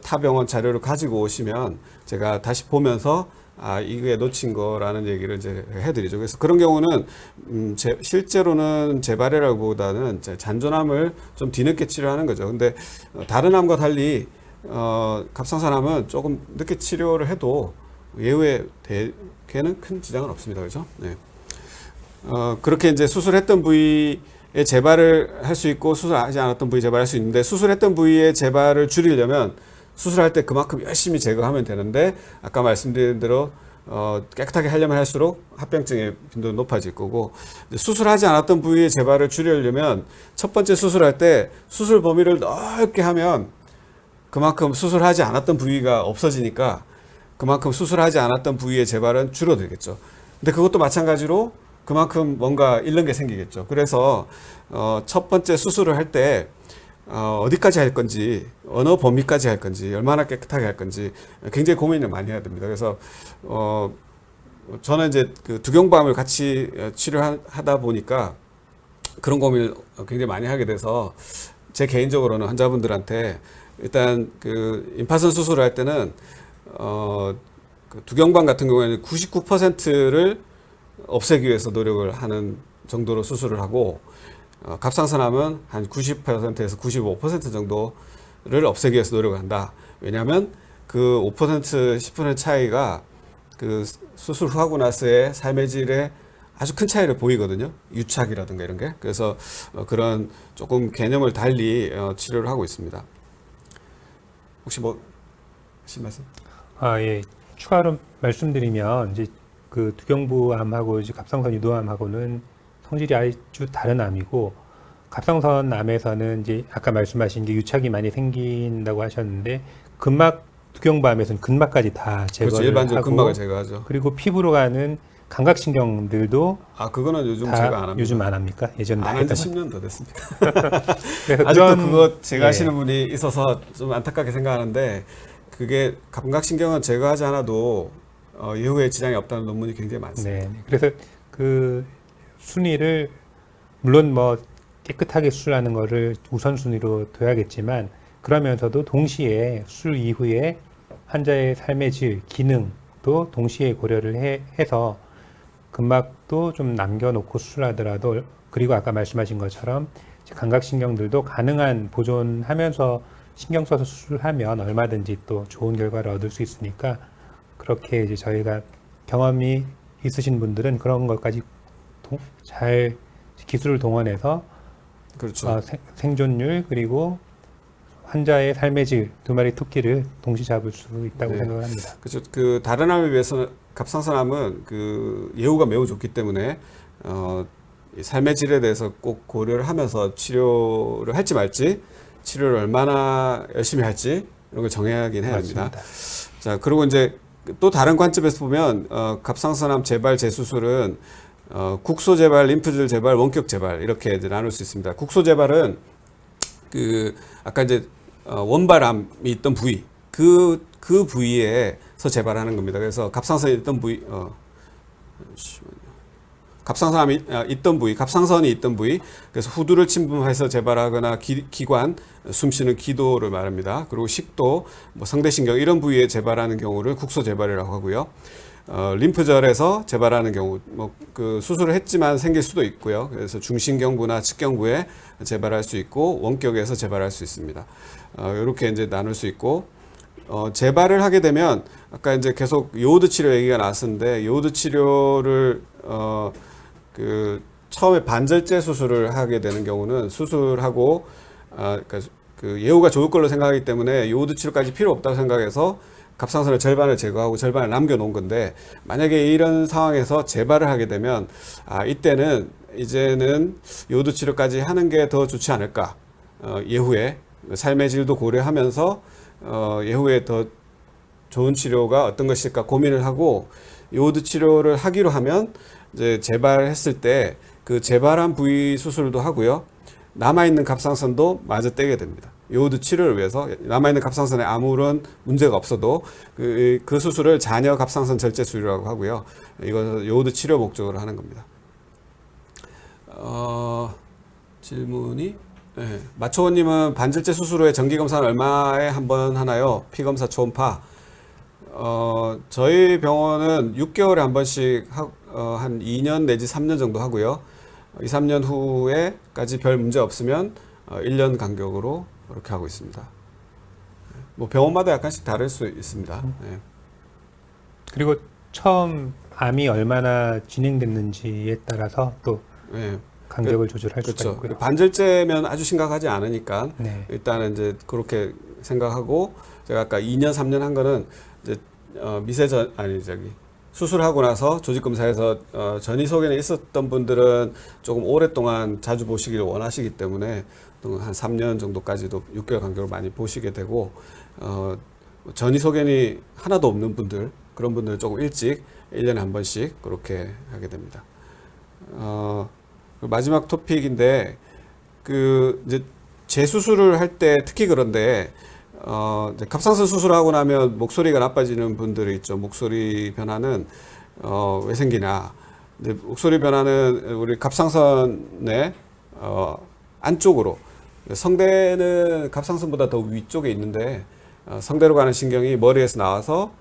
S1: 타 병원 자료를 가지고 오시면 제가 다시 보면서 이게 놓친 거라는 얘기를 이제 해드리죠. 그래서 그런 경우는 실제로는 재발이라기보다는 잔존암을 좀 뒤늦게 치료하는 거죠. 근데 다른 암과 달리 갑상선암은 조금 늦게 치료를 해도 예후에 대개는 큰 지장은 없습니다. 그렇죠? 네. 그렇게 이제 수술했던 부위에 재발을 할 수 있고 수술하지 않았던 부위 재발할 수 있는데 수술했던 부위의 재발을 줄이려면 수술할 때 그만큼 열심히 제거하면 되는데 아까 말씀드린 대로 깨끗하게 하려면 할수록 합병증의 빈도는 높아질 거고 수술하지 않았던 부위의 재발을 줄이려면 첫 번째 수술할 때 수술 범위를 넓게 하면 그만큼 수술하지 않았던 부위가 없어지니까 그만큼 수술하지 않았던 부위의 재발은 줄어들겠죠. 근데 그것도 마찬가지로 그만큼 뭔가 잃는 게 생기겠죠. 그래서 첫 번째 수술을 할 때 어디까지 할 건지, 어느 범위까지 할 건지, 얼마나 깨끗하게 할 건지 굉장히 고민을 많이 해야 됩니다. 그래서 저는 이제 그 두경부암을 같이 치료하다 보니까 그런 고민을 굉장히 많이 하게 돼서 제 개인적으로는 환자분들한테 일단 그 임파선 수술을 할 때는 그 두경방 같은 경우에는 99%를 없애기 위해서 노력을 하는 정도로 수술을 하고 갑상선암은 한 90%에서 95% 정도를 없애기 위해서 노력을 한다. 왜냐하면 그 5% 10% 차이가 그 수술 후 하고 나서의 삶의 질에 아주 큰 차이를 보이거든요. 유착이라든가 이런 게. 그래서 그런 조금 개념을 달리 치료를 하고 있습니다. 혹시 뭐 하실 말씀?
S2: 예. 추가로 말씀드리면 이제 그 두경부암하고 이제 갑상선 유도암하고는 성질이 아주 다른 암이고, 갑상선 암에서는 이제 아까 말씀하신 게 유착이 많이 생긴다고 하셨는데, 근막 두경부암에서는 근막까지 다 제거를
S1: 그렇죠. 일반적으로
S2: 하고,
S1: 근막을 제거하죠.
S2: 그리고 피부로 가는 감각신경들도
S1: 그거는 요즘
S2: 다
S1: 제가 안 합니다.
S2: 요즘 안 합니까? 예전에
S1: 안
S2: 다
S1: 한 지
S2: 했다만.
S1: 10년 더 됐습니다.
S2: 그래서
S1: 아직도
S2: 그런,
S1: 그거 제가
S2: 예.
S1: 하시는 분이 있어서 좀 안타깝게 생각하는데, 그게 감각신경은 제거하지 않아도 이후에 지장이 없다는 논문이 굉장히 많습니다.
S2: 네. 그래서 그 순위를 물론 뭐 깨끗하게 수술하는 거를 우선순위로 둬야겠지만, 그러면서도 동시에 수술 이후에 환자의 삶의 질, 기능도 동시에 고려를 해서 근막도 좀 남겨놓고 수술하더라도, 그리고 아까 말씀하신 것처럼 감각신경들도 가능한 보존하면서 신경 써서 수술하면 얼마든지 또 좋은 결과를 얻을 수 있으니까, 그렇게 이제 저희가 경험이 있으신 분들은 그런 것까지 잘 기술을 동원해서
S1: 그렇죠.
S2: 생존율 그리고 환자의 삶의 질 두 마리 토끼를 동시 잡을 수 있다고
S1: 네.
S2: 생각을 합니다.
S1: 그렇죠. 그 다른 암에 비해서는 갑상선암은 그 예후가 매우 좋기 때문에 이 삶의 질에 대해서 꼭 고려를 하면서 치료를 할지 말지, 치료를 얼마나 열심히 할지 이런 걸 정해야긴 해야 됩니다.
S2: 맞습니다.
S1: 자, 그리고 이제 또 다른 관점에서 보면 갑상선암 재발 재수술은 국소 재발, 림프질 재발, 원격 재발 이렇게 이제 나눌 수 있습니다. 국소 재발은 그 아까 이제 원발암이 있던 부위, 그 부위에서 재발하는 겁니다. 그래서 갑상선이 있던 부위, 갑상선이 있던 부위, 갑상선이 있던 부위, 그래서 후두를 침범해서 재발하거나 기관, 숨쉬는 기도를 말합니다. 그리고 식도, 뭐 성대신경 이런 부위에 재발하는 경우를 국소 재발이라고 하고요. 림프절에서 재발하는 경우, 뭐 그 수술을 했지만 생길 수도 있고요. 그래서 중심경부나 측경부에 재발할 수 있고, 원격에서 재발할 수 있습니다. 이렇게 이제 나눌 수 있고, 재발을 하게 되면 아까 이제 계속 요오드 치료 얘기가 나왔었는데, 요오드 치료를 그 처음에 반절제 수술을 하게 되는 경우는 수술하고 그러니까 그 예후가 좋을 걸로 생각하기 때문에 요오드 치료까지 필요 없다고 생각해서 갑상선의 절반을 제거하고 절반을 남겨놓은 건데, 만약에 이런 상황에서 재발을 하게 되면 이때는 이제는 요오드 치료까지 하는 게 더 좋지 않을까, 예후에 삶의 질도 고려하면서 예후에 더 좋은 치료가 어떤 것일까 고민을 하고, 요오드 치료를 하기로 하면 이제 재발했을 때 그 재발한 부위 수술도 하고요, 남아있는 갑상선도 마저 떼게 됩니다. 요오드 치료를 위해서 남아있는 갑상선에 아무런 문제가 없어도 그 수술을 잔여 갑상선 절제 수술이라고 하고요. 이것은 요오드 치료 목적으로 하는 겁니다. 질문이 네. 마초원님은 반절제 수술 후에 정기 검사는 얼마에 한 번 하나요? 피 검사 초음파. 저희 병원은 6개월에 한 번씩 한 2년 내지 3년 정도 하고요. 2, 3년 후에까지 별 문제 없으면 1년 간격으로 그렇게 하고 있습니다. 뭐 병원마다 약간씩 다를 수 있습니다. 네.
S2: 그리고 처음 암이 얼마나 진행됐는지에 따라서 또
S1: 네.
S2: 간격을 조절할 수가
S1: 그렇죠.
S2: 있고요.
S1: 반절제면 아주 심각하지 않으니까
S2: 네.
S1: 일단은 이제 그렇게 생각하고, 제가 아까 2년, 3년 한 거는 이제 미세전 아니 저기 수술하고 나서 조직검사에서 전이소견에 있었던 분들은 조금 오랫동안 자주 보시기를 원하시기 때문에 한 3년 정도까지도 6개월 간격으로 많이 보시게 되고, 전이소견이 하나도 없는 분들, 그런 분들은 조금 일찍 1년에 한 번씩 그렇게 하게 됩니다. 마지막 토픽인데, 그 이제 재수술을 할 때 특히 그런데 이제 갑상선 수술하고 나면 목소리가 나빠지는 분들이 있죠. 목소리 변화는 왜 생기냐? 이제 목소리 변화는 우리 갑상선의 안쪽으로, 성대는 갑상선보다 더 위쪽에 있는데 성대로 가는 신경이 머리에서 나와서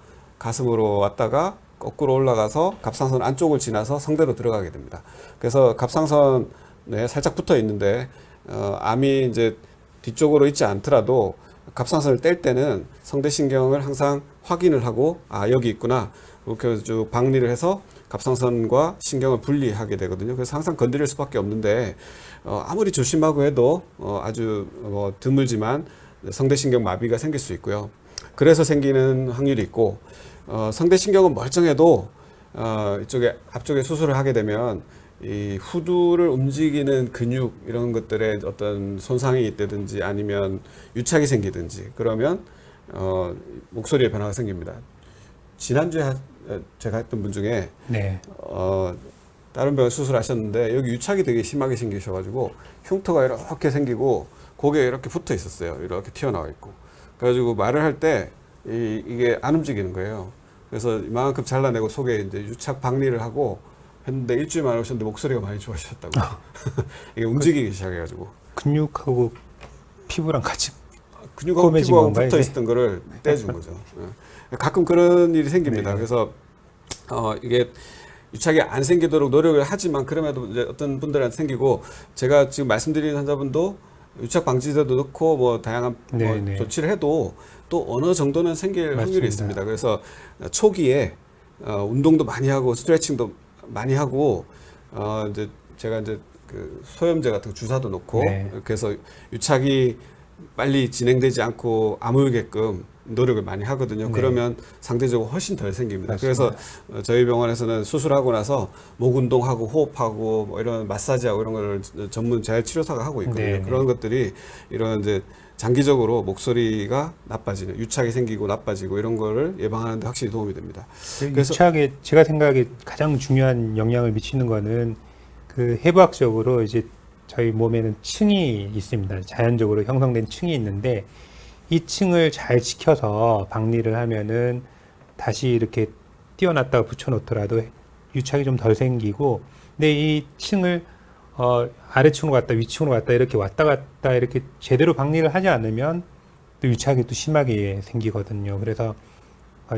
S1: 가슴으로 왔다가 거꾸로 올라가서 갑상선 안쪽을 지나서 성대로 들어가게 됩니다. 그래서 갑상선에 살짝 붙어 있는데 암이 이제 뒤쪽으로 있지 않더라도 갑상선을 뗄 때는 성대신경을 항상 확인을 하고 여기 있구나 이렇게 쭉 박리를 해서 갑상선과 신경을 분리하게 되거든요. 그래서 항상 건드릴 수밖에 없는데 아무리 조심하고 해도 아주 드물지만 성대신경 마비가 생길 수 있고요. 그래서 생기는 확률이 있고 성대신경은 멀쩡해도 이쪽에 앞쪽에 수술을 하게 되면 이 후두를 움직이는 근육 이런 것들에 어떤 손상이 있다든지 아니면 유착이 생기든지 그러면 목소리에 변화가 생깁니다. 지난주에 제가 했던 분 중에
S2: 네.
S1: 다른 병원 수술하셨는데 여기 유착이 되게 심하게 생기셔가지고 흉터가 이렇게 생기고 고개에 이렇게 붙어 있었어요. 이렇게 튀어나와 있고 그래가지고 말을 할 때 이게 안 움직이는 거예요. 그래서 이만큼 잘라내고 속에 이제 유착 박리를 하고 했는데 일주일 만에 오셨는데 목소리가 많이 좋아지셨다고. 이게 움직이기 시작해가지고
S2: 근육하고 피부랑 같이
S1: 근육하고
S2: 꼬매진
S1: 피부하고
S2: 건가요,
S1: 붙어
S2: 이게?
S1: 있었던 거를 떼준 거죠. 가끔 그런 일이 생깁니다.
S2: 네.
S1: 그래서 이게 유착이 안 생기도록 노력을 하지만 그럼에도 이제 어떤 분들한테 생기고 제가 지금 말씀드린 환자분도 유착 방지제도 넣고 뭐 다양한
S2: 네, 네.
S1: 조치를 해도 또 어느 정도는 생길
S2: 맞습니다.
S1: 확률이 있습니다. 그래서 초기에 운동도 많이 하고 스트레칭도 많이 하고 이제 제가 이제 그 소염제 같은 거 주사도 놓고
S2: 네.
S1: 그래서 유착이 빨리 진행되지 않고 아물게끔 노력을 많이 하거든요.
S2: 네.
S1: 그러면 상대적으로 훨씬 덜 생깁니다.
S2: 맞습니다.
S1: 그래서 저희 병원에서는 수술하고 나서 목 운동하고 호흡하고 뭐 이런 마사지하고 이런 거를 전문 재활치료사가 하고 있거든요.
S2: 네, 네.
S1: 그런 것들이 이런 이제 장기적으로 목소리가 나빠지는 유착이 생기고 나빠지고 이런 거를 예방하는 데 확실히 도움이 됩니다. 그래서-
S2: 유착에 제가 생각에 가장 중요한 영향을 미치는 거는 그 해부학적으로 이제 저희 몸에는 층이 있습니다. 자연적으로 형성된 층이 있는데 이 층을 잘 지켜서 박리를 하면은 다시 이렇게 띄어놨다가 붙여놓더라도 유착이 좀 덜 생기고 근데 이 층을 아래층으로 갔다 위층으로 갔다 이렇게 왔다 갔다 이렇게 제대로 박리를 하지 않으면 또 유착이 또 심하게 생기거든요. 그래서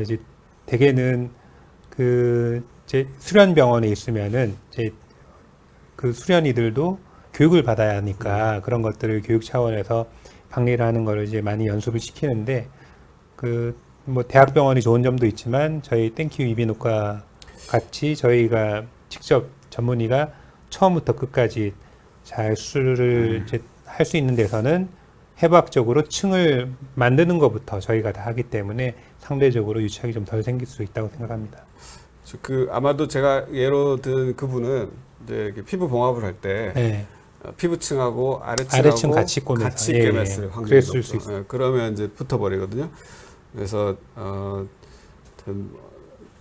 S2: 이제 대개는 그 제 수련 병원에 있으면은 이제 그 수련이들도 교육을 받아야 하니까 그런 것들을 교육 차원에서 박리를 하는 거를 이제 많이 연습을 시키는데 그 뭐 대학병원이 좋은 점도 있지만 저희 땡큐 이비인후과 같이 저희가 직접 전문의가 처음부터 끝까지 잘 수술을 이제 할 수 있는 데서는 해부학적으로 층을 만드는 것부터 저희가 다 하기 때문에 상대적으로 유착이 좀 덜 생길 수 있다고 생각합니다.
S1: 그 아마도 제가 예로 든 그분은 이제 이렇게 피부 봉합을 할 때
S2: 네.
S1: 피부층하고 아래층하고
S2: 아래층 같이 꿰매서.
S1: 같이
S2: 예,
S1: 꿰맸을
S2: 예.
S1: 확률이
S2: 그랬을
S1: 높죠.
S2: 수 있어요.
S1: 예, 그러면 이제 붙어버리거든요. 그래서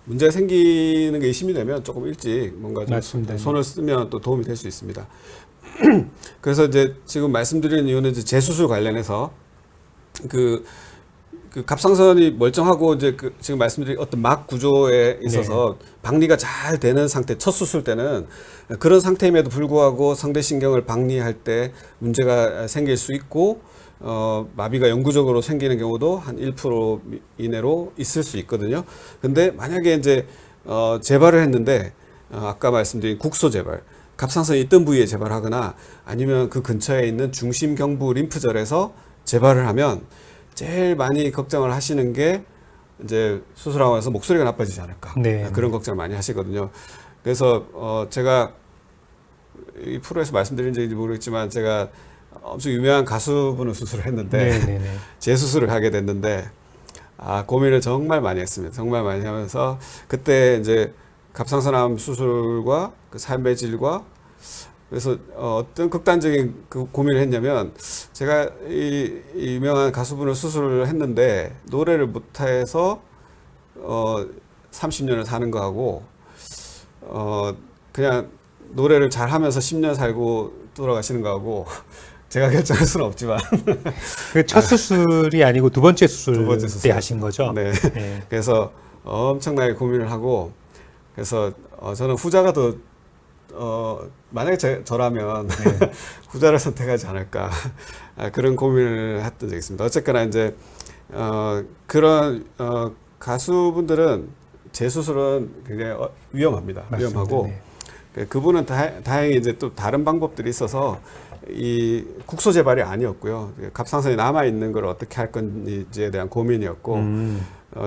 S1: 문제 생기는 게 의심이 되면 조금 일찍 뭔가 좀
S2: 맞습니다.
S1: 손을 쓰면 또 도움이 될 수 있습니다. 그래서 이제 지금 말씀드리는 이유는 이제 재수술 관련해서 그 갑상선이 멀쩡하고 이제 지금 말씀드린 어떤 막 구조에 있어서 박리가 잘 되는 상태, 첫 수술 때는 그런 상태임에도 불구하고 성대신경을 박리할 때 문제가 생길 수 있고 마비가 영구적으로 생기는 경우도 한 1% 이내로 있을 수 있거든요. 근데 만약에 이제 재발을 했는데 아까 말씀드린 국소 재발, 갑상선이 있던 부위에 재발하거나 아니면 그 근처에 있는 중심경부 림프절에서 재발을 하면 제일 많이 걱정을 하시는 게 이제 수술하고 나서 목소리가 나빠지지 않을까.
S2: 네.
S1: 그런 걱정을 많이 하시거든요. 그래서 제가 이 프로에서 말씀드린지 모르겠지만 제가 엄청 유명한 가수분을 수술을 했는데
S2: 네네네.
S1: 재수술을 하게 됐는데 고민을 정말 많이 했습니다. 정말 많이 하면서 그때 이제 갑상선암 수술과 그 삶의 질과 그래서 어떤 극단적인 그 고민을 했냐면 제가 이 유명한 가수분을 수술을 했는데 노래를 못해서 30년을 사는 거하고 그냥 노래를 잘하면서 10년 살고 돌아가시는 거하고 제가 결정할 수는 없지만
S2: 그 첫 수술이 아니고 두 번째 수술
S1: 두 번째
S2: 때
S1: 수술.
S2: 하신 거죠?
S1: 네.
S2: 네.
S1: 그래서 엄청나게 고민을 하고 그래서 저는 후자가 더 만약에 저라면 후자를 선택하지 않을까 그런 고민을 했던 적이 있습니다. 어쨌거나 이제 그런 가수분들은 재수술은 굉장히 위험합니다.
S2: 맞습니다.
S1: 위험하고
S2: 네.
S1: 그분은 다행히 이제 또 다른 방법들이 있어서 이 국소 재발이 아니었고요. 갑상선이 남아 있는 걸 어떻게 할 건지에 대한 고민이었고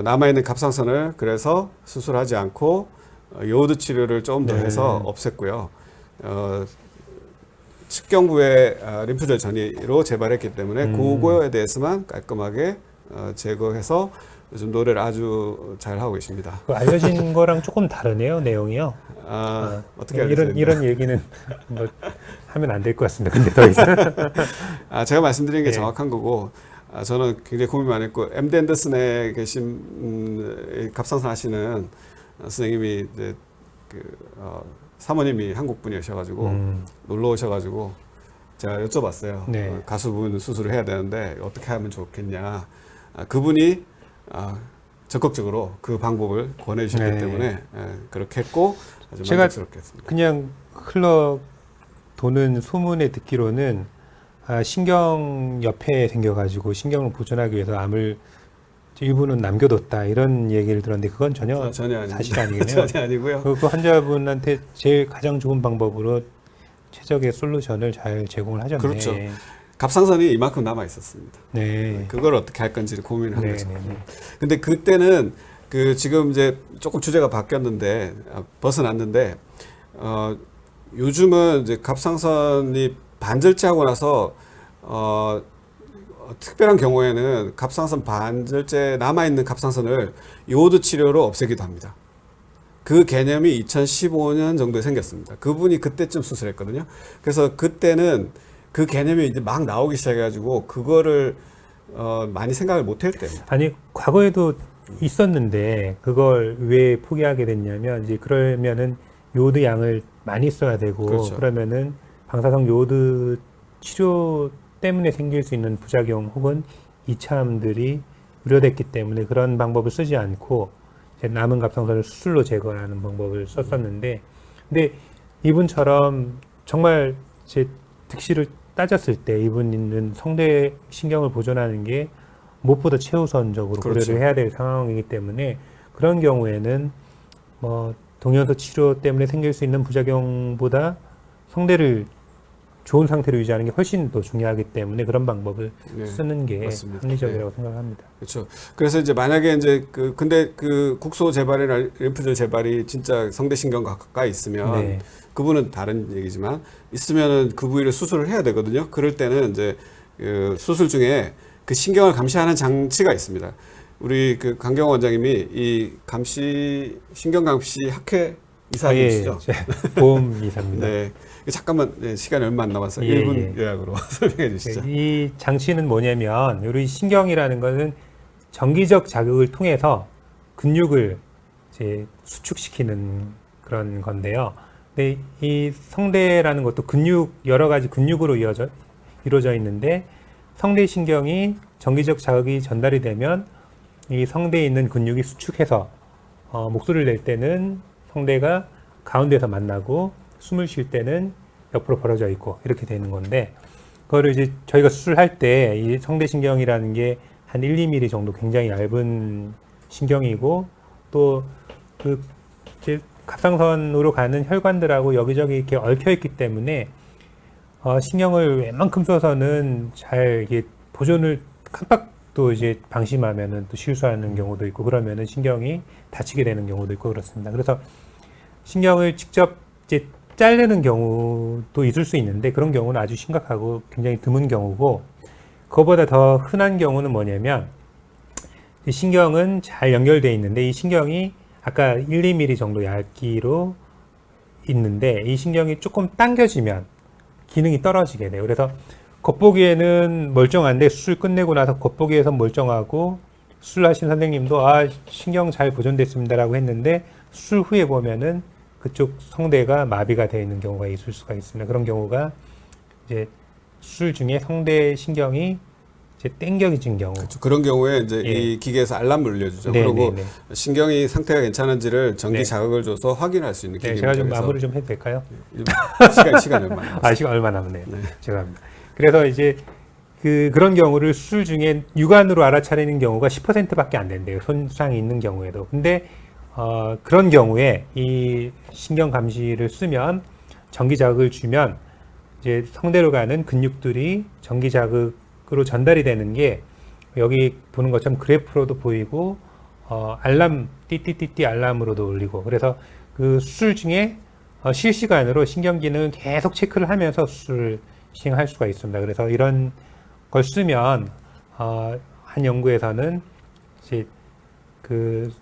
S1: 남아 있는 갑상선을 그래서 수술하지 않고 요오드 치료를 좀 더
S2: 네.
S1: 해서 없앴고요. 측경부의 림프절 전이로 재발했기 때문에 그거에 대해서만 깔끔하게 제거해서 요즘 노래를 아주 잘 하고 계십니다.
S3: 그 알려진 거랑 조금 다르네요, 내용이요.
S1: 어떻게 알겠어요?
S3: 이런 얘기는 뭐 하면 안 될 것 같습니다. 근데 더 이상.
S1: 제가 말씀드린 게
S3: 네.
S1: 정확한 거고, 저는 굉장히 고민 많이 했고, MD 앤더슨에 계신 갑상선 하시는 선생님이 이제 사모님이 한국 분이셔가지고 놀러 오셔가지고 제가 여쭤봤어요.
S3: 네.
S1: 가수분 수술을 해야 되는데 어떻게 하면 좋겠냐. 그분이 적극적으로 그 방법을 권해주셨기
S2: 네.
S1: 때문에 그렇게 했고 아주
S2: 제가
S1: 만족스럽게 했습니다.
S2: 그냥 흘러 도는 소문에 듣기로는 신경 옆에 생겨가지고 신경을 보존하기 위해서 암을 일부는 남겨뒀다 이런 얘기를 들었는데 그건 전혀
S1: 아닙니다.
S2: 사실이 아니겠네요.
S1: 전혀 아니고요.
S2: 그 환자분한테 제일 가장 좋은 방법으로 최적의 솔루션을 잘 제공을 하셨네.
S1: 그렇죠. 갑상선이 이만큼 남아 있었습니다.
S2: 네.
S1: 그걸 어떻게 할 건지 고민을 한
S2: 네,
S1: 거죠.
S2: 네, 네.
S1: 근데 그때는 지금 이제 조금 주제가 바뀌었는데 벗어났는데 요즘은 이제 갑상선이 반절제하고 나서 특별한 경우에는 갑상선 반절제 남아 있는 갑상선을 요오드 치료로 없애기도 합니다. 그 개념이 2015년 정도에 생겼습니다. 그분이 그때쯤 수술했거든요. 그래서 그때는 그 개념이 이제 막 나오기 시작해가지고 그거를 많이 생각을 못했대요.
S2: 아니 과거에도 있었는데 그걸 왜 포기하게 됐냐면 이제 그러면은 요오드 양을 많이 써야 되고
S1: 그렇죠.
S2: 그러면은 방사성 요오드 치료 때문에 생길 수 있는 부작용 혹은 이차암들이 우려됐기 때문에 그런 방법을 쓰지 않고 이제 남은 갑상선을 수술로 제거하는 방법을 썼었는데 근데 이분처럼 정말 제 득실을 따졌을 때 이분은 성대 신경을 보존하는 게 무엇보다 최우선적으로
S1: 그렇죠.
S2: 고려를 해야 될 상황이기 때문에 그런 경우에는 뭐 동요소 치료 때문에 생길 수 있는 부작용보다 성대를 좋은 상태로 유지하는 게 훨씬 더 중요하기 때문에 그런 방법을
S1: 네,
S2: 쓰는 게
S1: 맞습니다.
S2: 합리적이라고 생각합니다.
S1: 그렇죠. 그래서 이제 만약에 이제 근데 국소 재발이나 림프절 재발이 진짜 성대신경과 가까이 있으면
S2: 네.
S1: 그분은 다른 얘기지만 있으면은 그 부위를 수술을 해야 되거든요. 그럴 때는 이제 수술 중에 그 신경을 감시하는 장치가 있습니다. 우리 강경호 원장님이 이 신경 감시 학회 이사님이시죠?
S2: 보험 이사입니다.
S1: 네. 잠깐만 시간이 얼마 안 남았어요.
S2: 예,
S1: 1분
S2: 예.
S1: 요약으로 설명해 주시죠.
S2: 이 장치는 뭐냐면 우리 신경이라는 것은 정기적 자극을 통해서 근육을 이제 수축시키는 그런 건데요. 근데 이 성대라는 것도 여러 가지 근육으로 이루어져 있는데 성대 신경이 정기적 자극이 전달이 되면 이 성대에 있는 근육이 수축해서 목소리를 낼 때는 성대가 가운데서 만나고 숨을 쉴 때는 옆으로 벌어져 있고 이렇게 되는 건데 그거를 이제 저희가 수술할 때 이 성대신경이라는 게 한 1, 2mm 정도 굉장히 얇은 신경이고 또 그 갑상선으로 가는 혈관들하고 여기저기 이렇게 얽혀 있기 때문에 신경을 웬만큼 써서는 잘 이게 보존을 깜빡도 이제 방심하면은 또 실수하는 경우도 있고 그러면은 신경이 다치게 되는 경우도 있고 그렇습니다. 그래서 신경을 직접 이제 자르는 경우도 있을 수 있는데 그런 경우는 아주 심각하고 굉장히 드문 경우고 그거보다 더 흔한 경우는 뭐냐면 이 신경은 잘 연결되어 있는데 이 신경이 아까 1, 2mm 정도 얇기로 있는데 이 신경이 조금 당겨지면 기능이 떨어지게 돼요. 그래서 겉보기에는 멀쩡한데 수술 끝내고 나서 겉보기에서 멀쩡하고 수술하신 선생님도 신경 잘 보존됐습니다라고 했는데 수술 후에 보면은 그쪽 성대가 마비가 되어 있는 경우가 있을 수가 있습니다. 그런 경우가 이제 수술 중에 성대 신경이 이제 땡겨진 경우.
S1: 그렇죠. 그런 경우에 이제
S2: 예.
S1: 이 기계에서 알람을 울려주죠.
S2: 네,
S1: 그리고
S2: 네, 네.
S1: 신경이 상태가 괜찮은지를 정기
S2: 네.
S1: 자극을 줘서 확인할 수 있는
S2: 네,
S1: 기계입니다.
S2: 제가 좀
S1: 그래서
S2: 마무리 좀 해도 될까요?
S1: 시간이 얼마 안 남았어요.
S2: 시간 얼마 남았네요.
S1: 네.
S2: 죄송합니다. 그래서 이제 그런 경우를 수술 중에 육안으로 알아차리는 경우가 10%밖에 안 된대요. 손상이 있는 경우에도. 근데 그런 경우에 이 신경 감시를 쓰면 전기 자극을 주면 이제 성대로 가는 근육들이 전기 자극으로 전달이 되는 게 여기 보는 것처럼 그래프로도 보이고 알람 띠띠띠띠 알람으로도 울리고 그래서 그 수술 중에 실시간으로 신경 기능을 계속 체크를 하면서 수술을 시행할 수가 있습니다. 그래서 이런 걸 쓰면 한 연구에서는 이제 그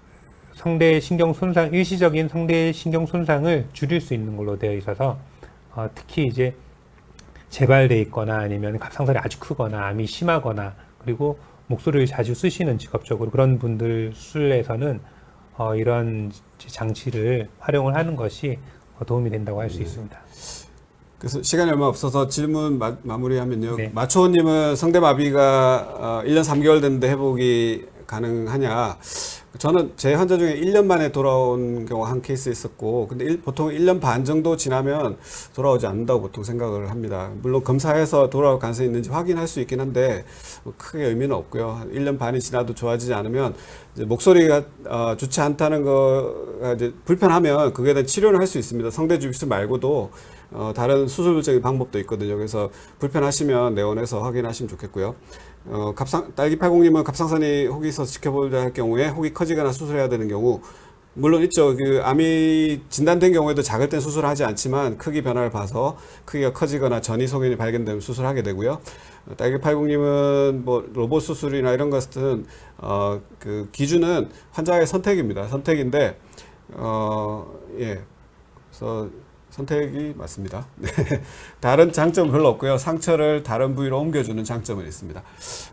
S2: 성대 신경 손상, 일시적인 성대 신경 손상을 줄일 수 있는 걸로 되어 있어서 특히 이제 재발돼 있거나 아니면 갑상선이 아주 크거나 암이 심하거나 그리고 목소리를 자주 쓰시는 직업적으로 그런 분들 수술에서는 이런 장치를 활용을 하는 것이 도움이 된다고 할 수 있습니다.
S1: 그래서 시간이 얼마 없어서 질문 마무리하면요.
S2: 네.
S1: 마초님은 성대마비가 1년 3개월 됐는데 회복이 가능하냐? 저는 제 환자 중에 1년 만에 돌아온 경우 한 케이스 있었고, 근데 보통 1년 반 정도 지나면 돌아오지 않는다고 보통 생각을 합니다. 물론 검사해서 돌아올 가능성이 있는지 확인할 수 있긴 한데 크게 의미는 없고요. 1년 반이 지나도 좋아지지 않으면 이제 목소리가 좋지 않다는 거가 이제 불편하면 그거에 대한 치료를 할 수 있습니다. 성대 주입술 말고도 다른 수술적인 방법도 있거든요. 그래서 불편하시면 내원해서 확인하시면 좋겠고요. 딸기80님은 갑상선이 혹이 있어서 지켜보자 할 경우에 혹이 커지거나 수술해야 되는 경우 물론 있죠. 그 암이 진단된 경우에도 작을 땐 수술을 하지 않지만 크기 변화를 봐서 크기가 커지거나 전이 소견이 발견되면 수술하게 되고요. 딸기80님은 뭐 로봇 수술이나 이런 것은 그 기준은 환자의 선택입니다. 선택인데 예, 그래서 선택이 맞습니다. 네. 다른 장점은 별로 없고요. 상처를 다른 부위로 옮겨주는 장점은 있습니다.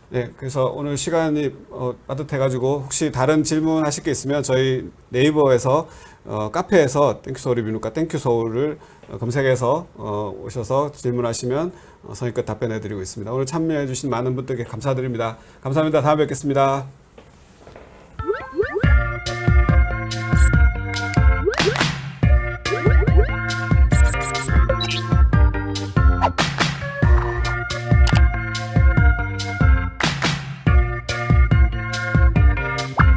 S1: 네, 그래서 오늘 시간이 빠듯해가지고 혹시 다른 질문 하실 게 있으면 저희 네이버에서 카페에서 땡큐서울 비누과 땡큐서울을 검색해서 오셔서 질문하시면 성의껏 답변해드리고 있습니다. 오늘 참여해주신 많은 분들께 감사드립니다. 감사합니다. 다음에 뵙겠습니다.